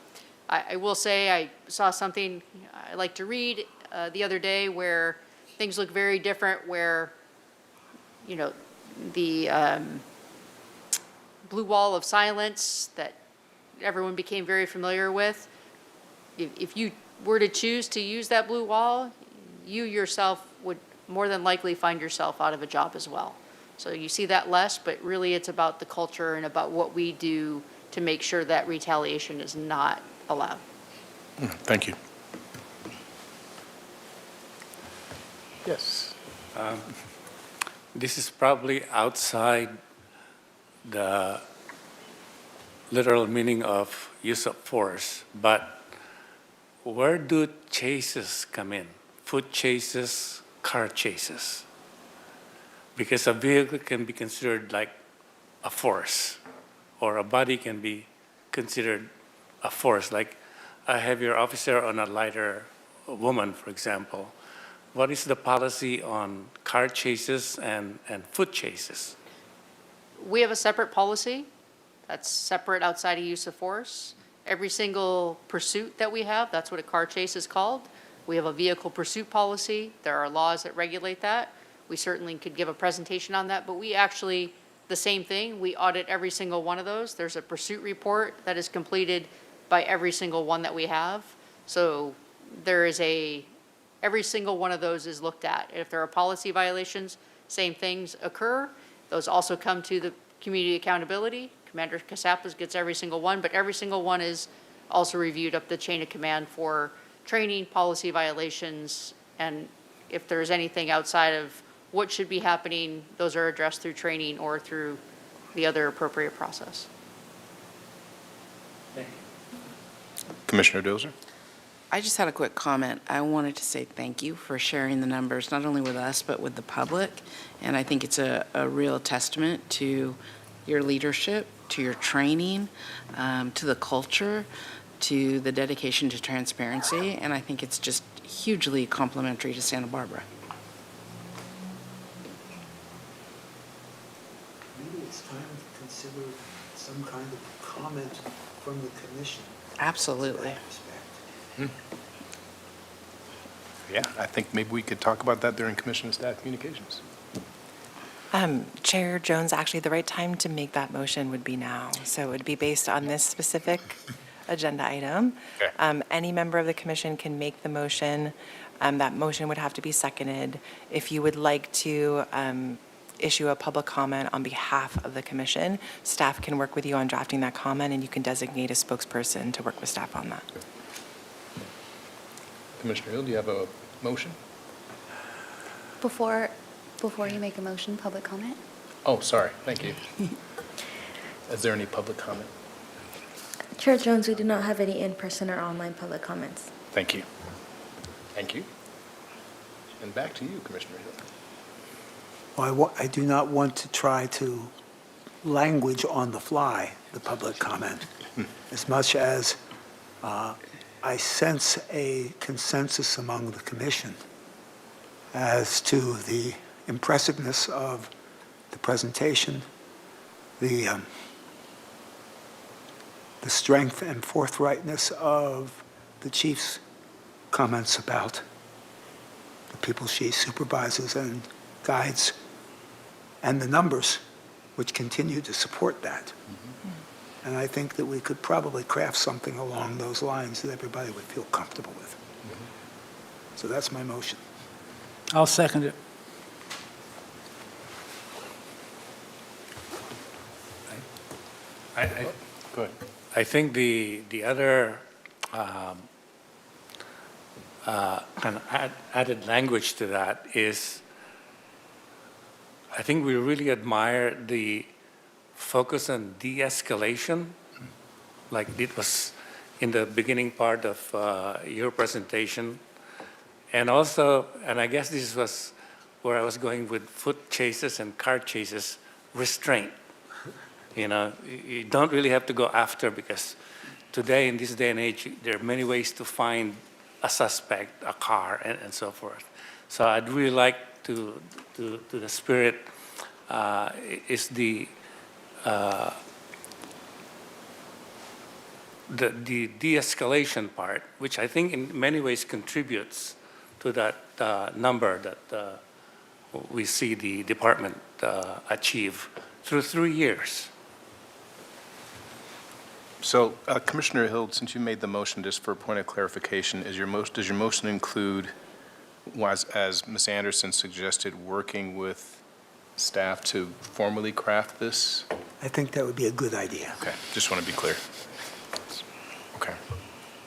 I will say I saw something I like to read the other day where things look very different, where, you know, the blue wall of silence that everyone became very familiar with. If you were to choose to use that blue wall, you yourself would more than likely find yourself out of a job as well. So you see that less, but really it's about the culture and about what we do to make sure that retaliation is not allowed. Thank you. Yes. This is probably outside the literal meaning of use of force, but where do chases come in? Foot chases, car chases? Because a vehicle can be considered like a force, or a body can be considered a force. Like I have your officer on a lighter woman, for example. What is the policy on car chases and foot chases? We have a separate policy that's separate outside of use of force. Every single pursuit that we have, that's what a car chase is called. We have a vehicle pursuit policy. There are laws that regulate that. We certainly could give a presentation on that, but we actually, the same thing, we audit every single one of those. There's a pursuit report that is completed by every single one that we have. So there is every single one of those is looked at. If there are policy violations, same things occur. Those also come to the community accountability. Commander Casapas gets every single one, but every single one is also reviewed up the chain of command for training, policy violations, and if there's anything outside of what should be happening, those are addressed through training or through the other appropriate process. Commissioner Dozer? I just had a quick comment. I wanted to say thank you for sharing the numbers, not only with us, but with the public. And I think it's a real testament to your leadership, to your training, to the culture, to the dedication to transparency. And I think it's just hugely complimentary to Santa Barbara. Maybe it's time to consider some kind of comment from the commission. Absolutely. In that respect. Yeah, I think maybe we could talk about that during Commission and Staff Communications. Chair Jones, actually, the right time to make that motion would be now. So it would be based on this specific agenda item. Okay. Any member of the commission can make the motion. That motion would have to be seconded. If you would like to issue a public comment on behalf of the commission. Staff can work with you on drafting that comment, and you can designate a spokesperson to work with staff on that. Commissioner Hill, do you have a motion? Before you make a motion, public comment? Oh, sorry, thank you. Is there any public comment? Chair Jones, we do not have any in-person or online public comments. Thank you. Thank you. And back to you, Commissioner Hill. Well, I do not want to try to language on the fly the public comment, as much as I sense a consensus among the commission as to the impressiveness of the presentation, the strength and forthrightness of the chief's comments about the people she supervises and guides, and the numbers which continue to support that. And I think that we could probably craft something along those lines that everybody would feel comfortable with. So that's my motion. I'll second it. Go ahead. I think the other kind of added language to that is, I think we really admire the focus on de-escalation, like it was in the beginning part of your presentation. And also, and I guess this was where I was going with foot chases and car chases, restraint. You know, you don't really have to go after, because today, in this day and age, there are many ways to find a suspect, a car, and so forth. So I'd really like to the spirit is the de-escalation part, which I think in many ways contributes to that number that we see the department achieve through 3 years. So, Commissioner Hill, since you made the motion, just for a point of clarification, does your motion include, as Ms. Anderson suggested, working with staff to formally craft this? I think that would be a good idea. Okay, just want to be clear. Okay.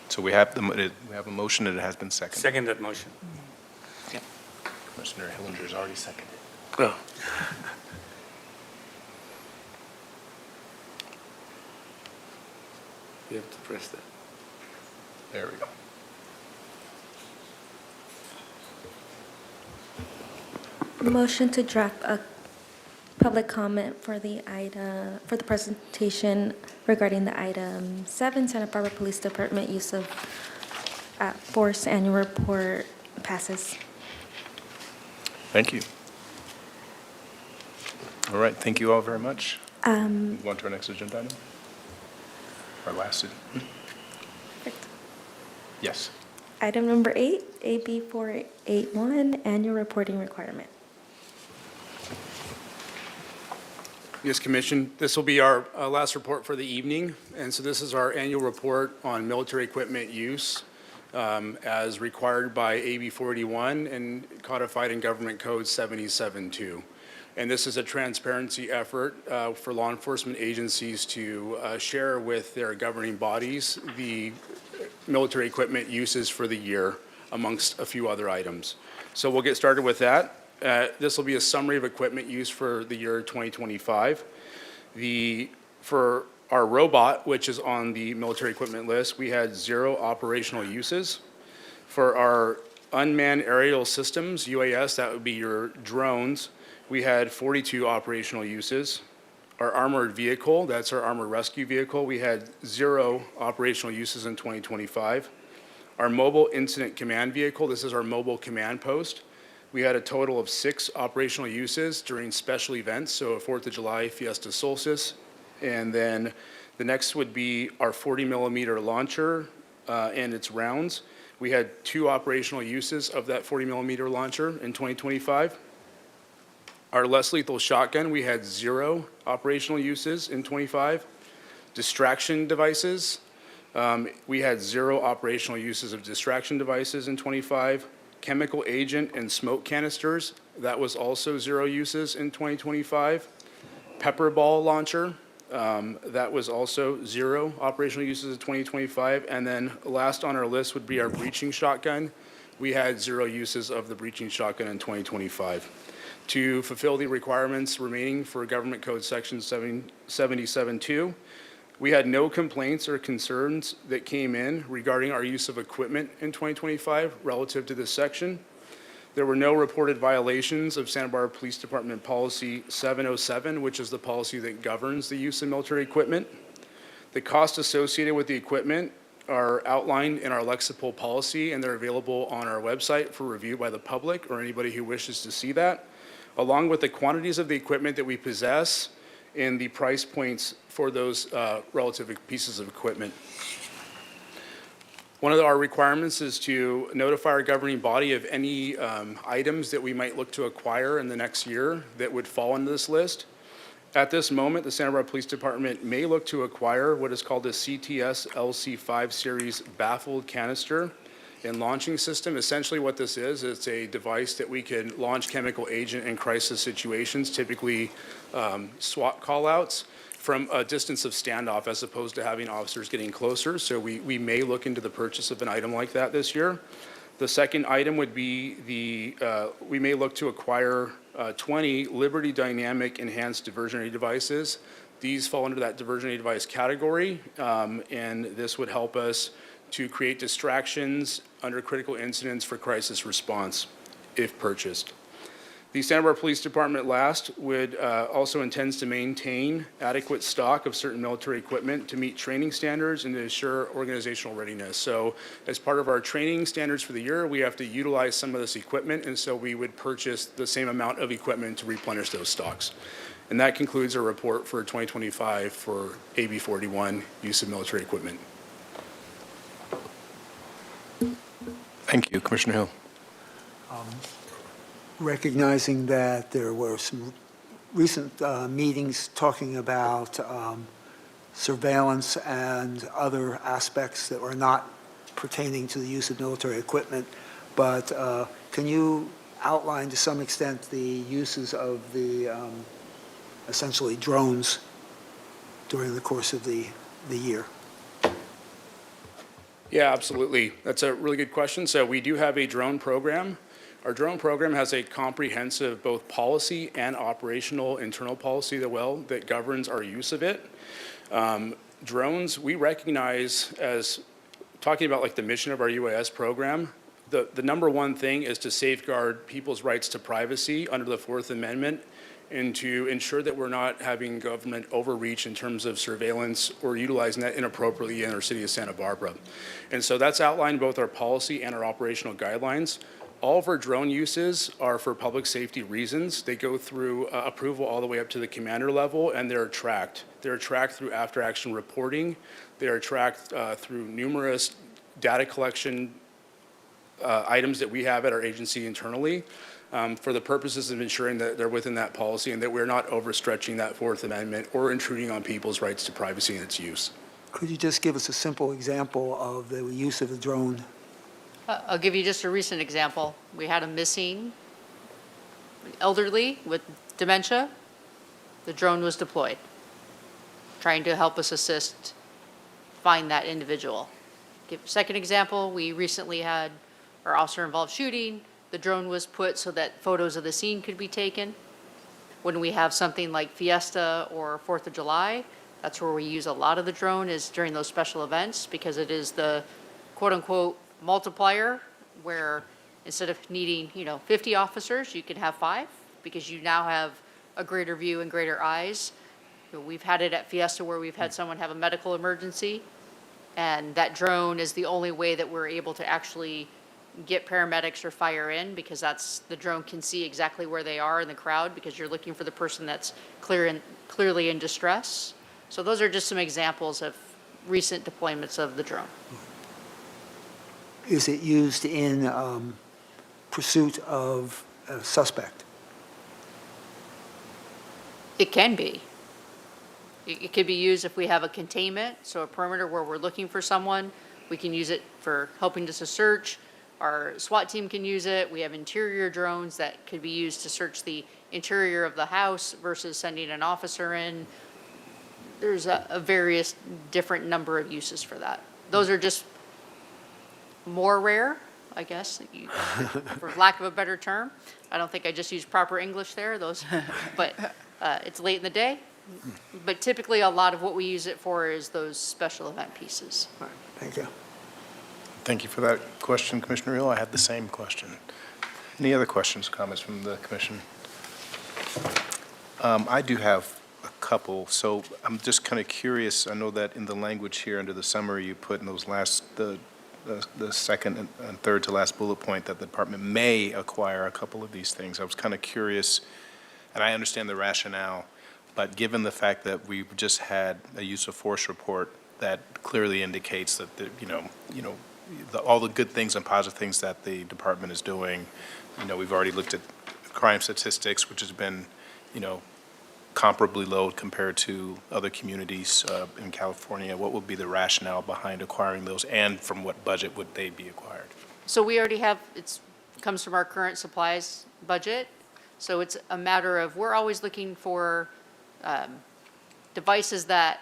So we have a motion and it has been seconded. Second that motion. Commissioner Hillinger's already seconded. Oh. You have to press that. There we go. Motion to draft a public comment for the item, for the presentation regarding the item 7, Santa Barbara Police Department use of force annual report passes. Thank you. All right, thank you all very much. Move on to our next agenda item? Our last. Yes. Item number 8, AB 481, annual reporting requirement. Yes, Commission, this will be our last report for the evening. And so this is our annual report on military equipment use as required by AB 481 and codified in Government Code 7072. And this is a transparency effort for law enforcement agencies to share with their governing bodies the military equipment uses for the year, amongst a few other items. So we'll get started with that. This will be a summary of equipment use for the year 2025. For our robot, which is on the military equipment list, we had 0 operational uses. For our unmanned aerial systems, UAS, that would be your drones, we had 42 operational uses. Our armored vehicle, that's our armored rescue vehicle, we had 0 operational uses in 2025. Our mobile incident command vehicle, this is our mobile command post. We had a total of 6 operational uses during special events, so 4th of July, Fiesta Solstice. And then the next would be our 40 millimeter launcher and its rounds. We had 2 operational uses of that 40 millimeter launcher in 2025. Our less lethal shotgun, we had 0 operational uses in 25. Distraction devices, we had 0 operational uses of distraction devices in 25. chemical agent and smoke canisters, that was also 0 uses in 2025. Pepper ball launcher, that was also 0 operational uses in 2025. And then last on our list would be our breaching shotgun. We had 0 uses of the breaching shotgun in 2025. To fulfill the requirements remaining for Government Code Section 77.2, we had no complaints or concerns that came in regarding our use of equipment in 2025 relative to this section. There were no reported violations of Santa Barbara Police Department Policy 707, which is the policy that governs the use of military equipment. The costs associated with the equipment are outlined in our Lexipol policy, and they're available on our website for review by the public or anybody who wishes to see that, along with the quantities of the equipment that we possess and the price points for those relative pieces of equipment. One of our requirements is to notify our governing body of any items that we might look to acquire in the next year that would fall into this list. At this moment, the Santa Barbara Police Department may look to acquire what is called a CTS LC5 series baffled canister and launching system. Essentially what this is, it's a device that we can launch chemical agent in crisis situations, typically SWAT call-outs, from a distance of standoff as opposed to having officers getting closer. So we may look into the purchase of an item like that this year. The second item would be we may look to acquire 20 Liberty Dynamic Enhanced Diversionary Devices. These fall under that diversionary device category, and this would help us to create distractions under critical incidents for crisis response if purchased. The Santa Barbara Police Department would also intends to maintain adequate stock of certain military equipment to meet training standards and to ensure organizational readiness. So as part of our training standards for the year, we have to utilize some of this equipment, and so we would purchase the same amount of equipment to replenish those stocks. And that concludes our report for 2025 for AB 41, use of military equipment. Thank you. Commissioner Hill. Recognizing that there were some recent meetings talking about surveillance and other aspects that were not pertaining to the use of military equipment, but can you outline to some extent the uses of the essentially drones during the course of the year? Yeah, absolutely. That's a really good question. So we do have a drone program. Our drone program has a comprehensive both policy and operational internal policy that governs our use of it. Drones, we recognize as talking about like the mission of our UAS program, the number one thing is to safeguard people's rights to privacy under the Fourth Amendment and to ensure that we're not having government overreach in terms of surveillance or utilizing that inappropriately in our city of Santa Barbara. And so that's outlined both our policy and our operational guidelines. All of our drone uses are for public safety reasons. They go through approval all the way up to the commander level, and they're tracked. They're tracked through after-action reporting. They are tracked through numerous data collection items that we have at our agency internally for the purposes of ensuring that they're within that policy and that we're not overstretching that Fourth Amendment or intruding on people's rights to privacy and its use. Could you just give us a simple example of the use of the drone? I'll give you just a recent example. We had a missing elderly with dementia. The drone was deployed, trying to help us assist find that individual. Second example, we recently had our officer-involved shooting. The drone was put so that photos of the scene could be taken. When we have something like Fiesta or 4th of July, that's where we use a lot of the drone, is during those special events, because it is the quote-unquote multiplier, where instead of needing 50 officers, you can have 5, because you now have a greater view and greater eyes. We've had it at Fiesta where we've had someone have a medical emergency, and that drone is the only way that we're able to actually get paramedics or fire in, because the drone can see exactly where they are in the crowd, because you're looking for the person that's clearly in distress. So those are just some examples of recent deployments of the drone. Is it used in pursuit of a suspect? It can be. It could be used if we have a containment, so a perimeter where we're looking for someone. We can use it for helping us to search. our SWAT team can use it. We have interior drones that could be used to search the interior of the house versus sending an officer in. There's a various different number of uses for that. Those are just more rare, I guess, for lack of a better term. I don't think I just used proper English there, but it's late in the day. But typically, a lot of what we use it for is those special event pieces. Thank you. Thank you for that question, Commissioner Reel. I had the same question. Any other questions, comments from the commission? I do have a couple. So I'm just kind of curious. I know that in the language here under the summary, you put in those the second and third to last bullet point that the department may acquire a couple of these things. I was kind of curious, and I understand the rationale, but given the fact that we've just had a use of force report that clearly indicates that all the good things and positive things that the department is doing, we've already looked at crime statistics, which has been, comparably low compared to other communities in California. What would be the rationale behind acquiring those, and from what budget would they be acquired? So we already have, comes from our current supplies budget. So it's a matter of, we're always looking for devices that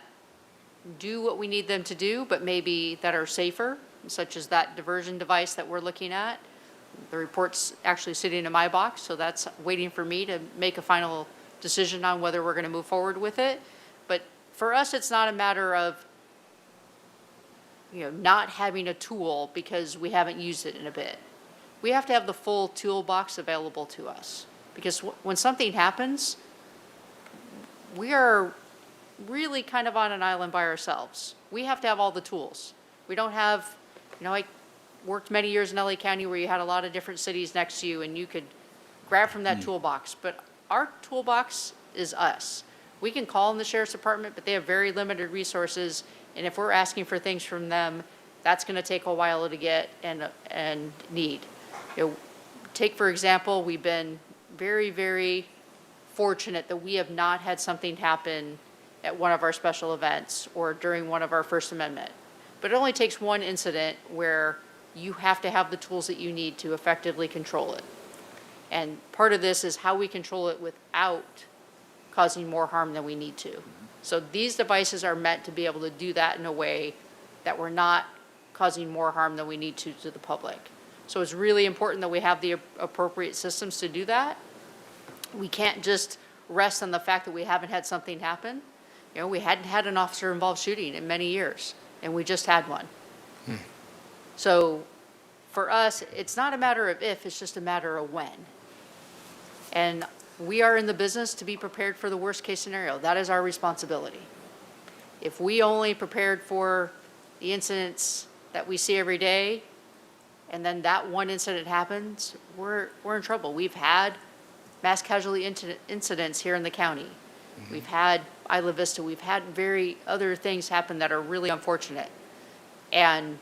do what we need them to do, but maybe that are safer, such as that diversion device that we're looking at. The report's actually sitting in my box, so that's waiting for me to make a final decision on whether we're going to move forward with it. But for us, it's not a matter of, not having a tool because we haven't used it in a bit. We have to have the full toolbox available to us, because when something happens, we are really kind of on an island by ourselves. We have to have all the tools. We don't have, I worked many years in LA County where you had a lot of different cities next to you and you could grab from that toolbox. But our toolbox is us. We can call in the sheriff's department, but they have very limited resources. And if we're asking for things from them, that's going to take a while to get and need. Take, for example, we've been very, very fortunate that we have not had something happen at one of our special events or during one of our First Amendment. But it only takes one incident where you have to have the tools that you need to effectively control it. And part of this is how we control it without causing more harm than we need to. So these devices are meant to be able to do that in a way that we're not causing more harm than we need to the public. So it's really important that we have the appropriate systems to do that. We can't just rest on the fact that we haven't had something happen. We hadn't had an officer-involved shooting in many years, and we just had one. So for us, it's not a matter of if, it's just a matter of when. And we are in the business to be prepared for the worst-case scenario. That is our responsibility. If we only prepared for the incidents that we see every day, and then that one incident happens, we're in trouble. We've had mass casualty incidents here in the county. We've had Isla Vista. We've had other things happen that are really unfortunate. And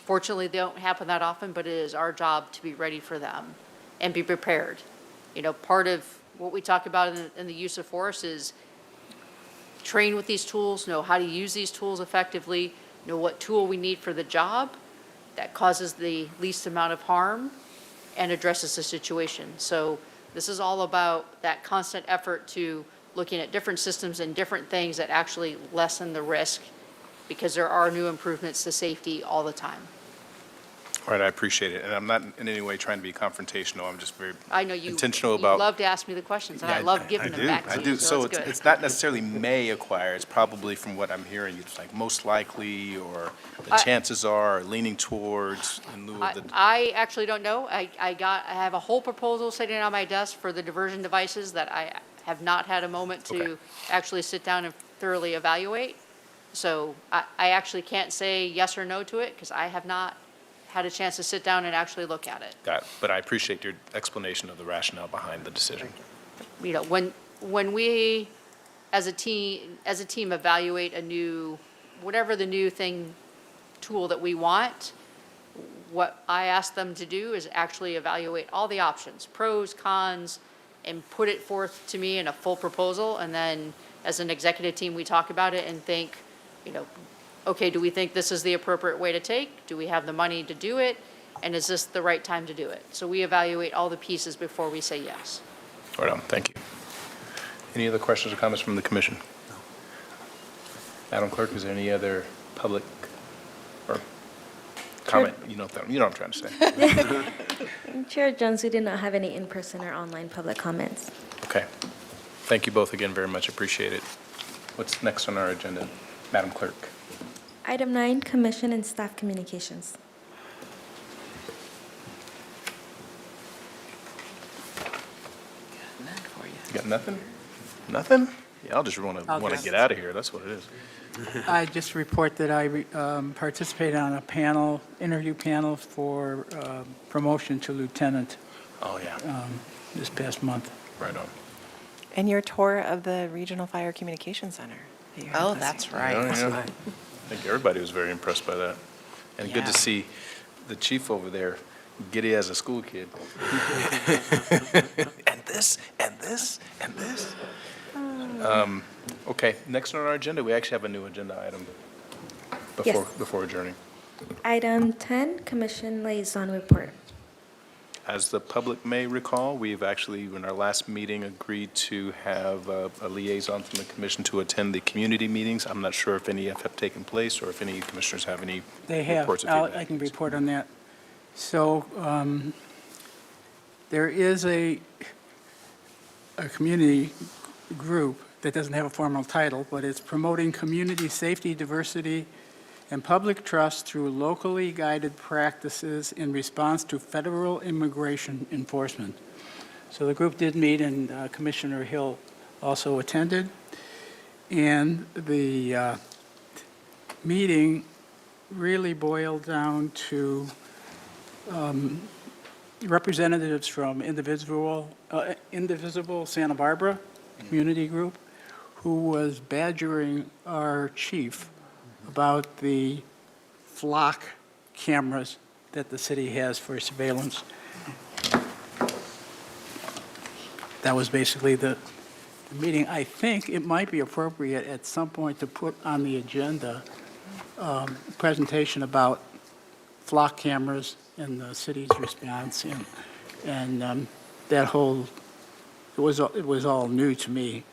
fortunately, they don't happen that often, but it is our job to be ready for them and be prepared. Part of what we talk about in the use of force is train with these tools, know how to use these tools effectively, know what tool we need for the job that causes the least amount of harm and addresses the situation. So this is all about that constant effort to looking at different systems and different things that actually lessen the risk, because there are new improvements to safety all the time. All right, I appreciate it. And I'm not in any way trying to be confrontational. I'm just very I know you intentional about. You love to ask me the questions, and I love giving them back to you. I do. So that's good. it's not necessarily may acquire. It's probably, from what I'm hearing, it's like most likely, or the chances are, or leaning towards in lieu of the. I actually don't know. I have a whole proposal sitting on my desk for the diversion devices that I have not had a moment to actually sit down and thoroughly evaluate. So I actually can't say yes or no to it because I have not had a chance to sit down and actually look at it. Got it. But I appreciate your explanation of the rationale behind the decision. When we, as a team, evaluate whatever the new tool that we want, what I ask them to do is actually evaluate all the options, pros, cons, and put it forth to me in a full proposal. And then as an executive team, we talk about it and think, okay, do we think this is the appropriate way to take? Do we have the money to do it? And is this the right time to do it? So we evaluate all the pieces before we say yes. Right on, thank you. Any other questions or comments from the commission? Madam Clerk, is there any other public or comment? You know what I'm trying to say. Chair Jones, we did not have any in-person or online public comments. Okay. Thank you both again very much, appreciate it. What's next on our agenda, Madam Clerk? Item 9, commission and staff communications. You got nothing? Nothing? Y'all just want I'll to just- get out of here, that's what it is. I just report that I participated on a panel, interview panel for promotion to lieutenant Oh, yeah, this past month. right on. And your tour of the Regional Fire Communication Center. that you had Oh, this that's year. right. Yeah, yeah. I think everybody was very impressed by that. And good to Yeah. see the chief over there, giddy as a school kid. And this, and this, and this. Okay, next on our agenda, we actually have a new agenda item Yes. before adjourning. Item 10, commission liaison report. As the public may recall, we've actually, in our last meeting, agreed to have a liaison from the commission to attend the community meetings. I'm not sure if any have taken place or if any commissioners have any They have, reports of I feedback. can report on that. So there is a community group that doesn't have a formal title, but it's promoting community safety, diversity, and public trust through locally guided practices in response to federal immigration enforcement. So the group did meet, and Commissioner Hill also attended. And the meeting really boiled down to representatives from Indivisible Santa Barbara Community Group, who was badgering our chief about the flock cameras that the city has for surveillance. That was basically the meeting. I think it might be appropriate at some point to put on the agenda a presentation about flock cameras and the city's response, and that whole, it was all new to me.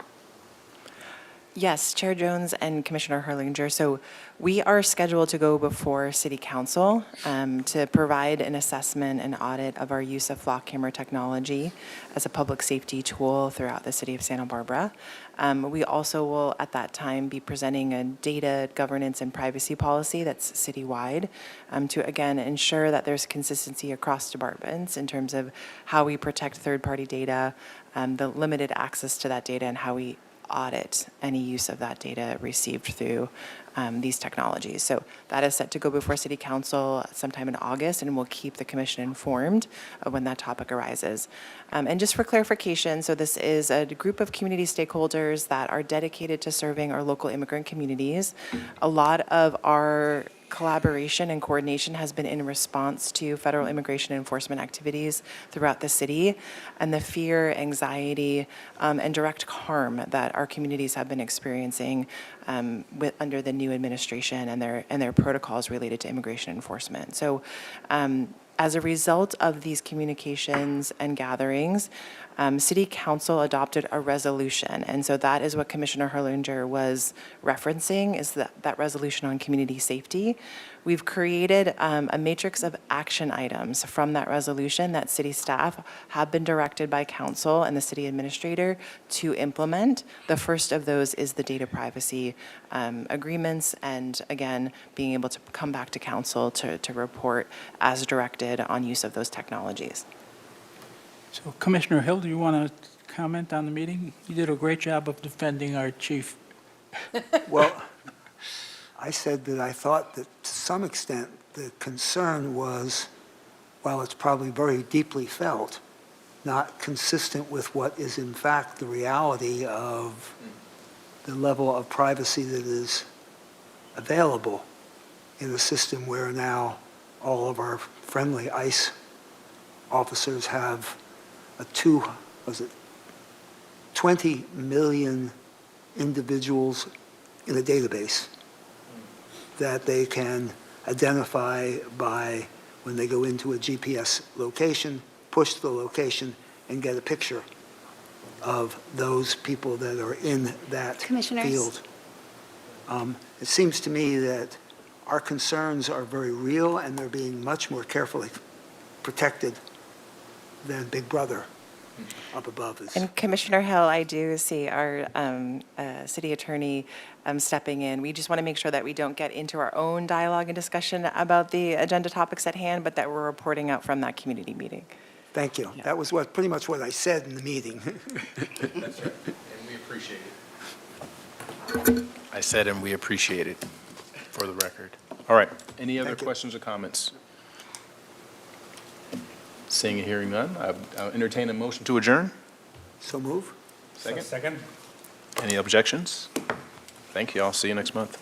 Yes, Chair Jones and Commissioner Herlinger. So we are scheduled to go before City Council to provide an assessment and audit of our use of flock camera technology as a public safety tool throughout the city of Santa Barbara. We also will, at that time, be presenting a data governance and privacy policy that's citywide to, again, ensure that there's consistency across departments in terms of how we protect third-party data, the limited access to that data, and how we audit any use of that data received through these technologies. So that is set to go before City Council sometime in August, and we'll keep the commission informed of when that topic arises. And just for clarification, so this is a group of community stakeholders that are dedicated to serving our local immigrant communities. A lot of our collaboration and coordination has been in response to federal immigration enforcement activities throughout the city, and the fear, anxiety, and direct harm that our communities have been experiencing under the new administration and their protocols related to immigration enforcement. So as a result of these communications and gatherings, City Council adopted a resolution, and so that is what Commissioner Herlinger was referencing, is that resolution on community safety. We've created a matrix of action items from that resolution that city staff have been directed by council and the city administrator to implement. The first of those is the data privacy agreements, and again, being able to come back to council to report as directed on use of those technologies. So Commissioner Hill, do you want to comment on the meeting? You did a great job of defending our chief. Well, I said that I thought that to some extent the concern was, while it's probably very deeply felt, not consistent with what is in fact the reality of the level of privacy that is available in a system where now all of our friendly ICE officers have 20 million individuals in a database that they can identify by when they go into a GPS location, push the location, and get a picture of those people that are in that Commissioners? field. It seems to me that our concerns are very real, and they're being much more carefully protected than Big Brother up above is. And Commissioner Hill, I do see our city attorney stepping in. We just want to make sure that we don't get into our own dialogue and discussion about the agenda topics at hand, but that we're reporting out from that community meeting. Thank you. That was pretty much what I said in the meeting. That's right, and we appreciate it. I said, and we appreciate it, for the record. All right, any other Thank you. questions or comments? Seeing and hearing none, I'll entertain a motion to adjourn. So move. Second? Second? Any objections? Thank you, I'll see you next month.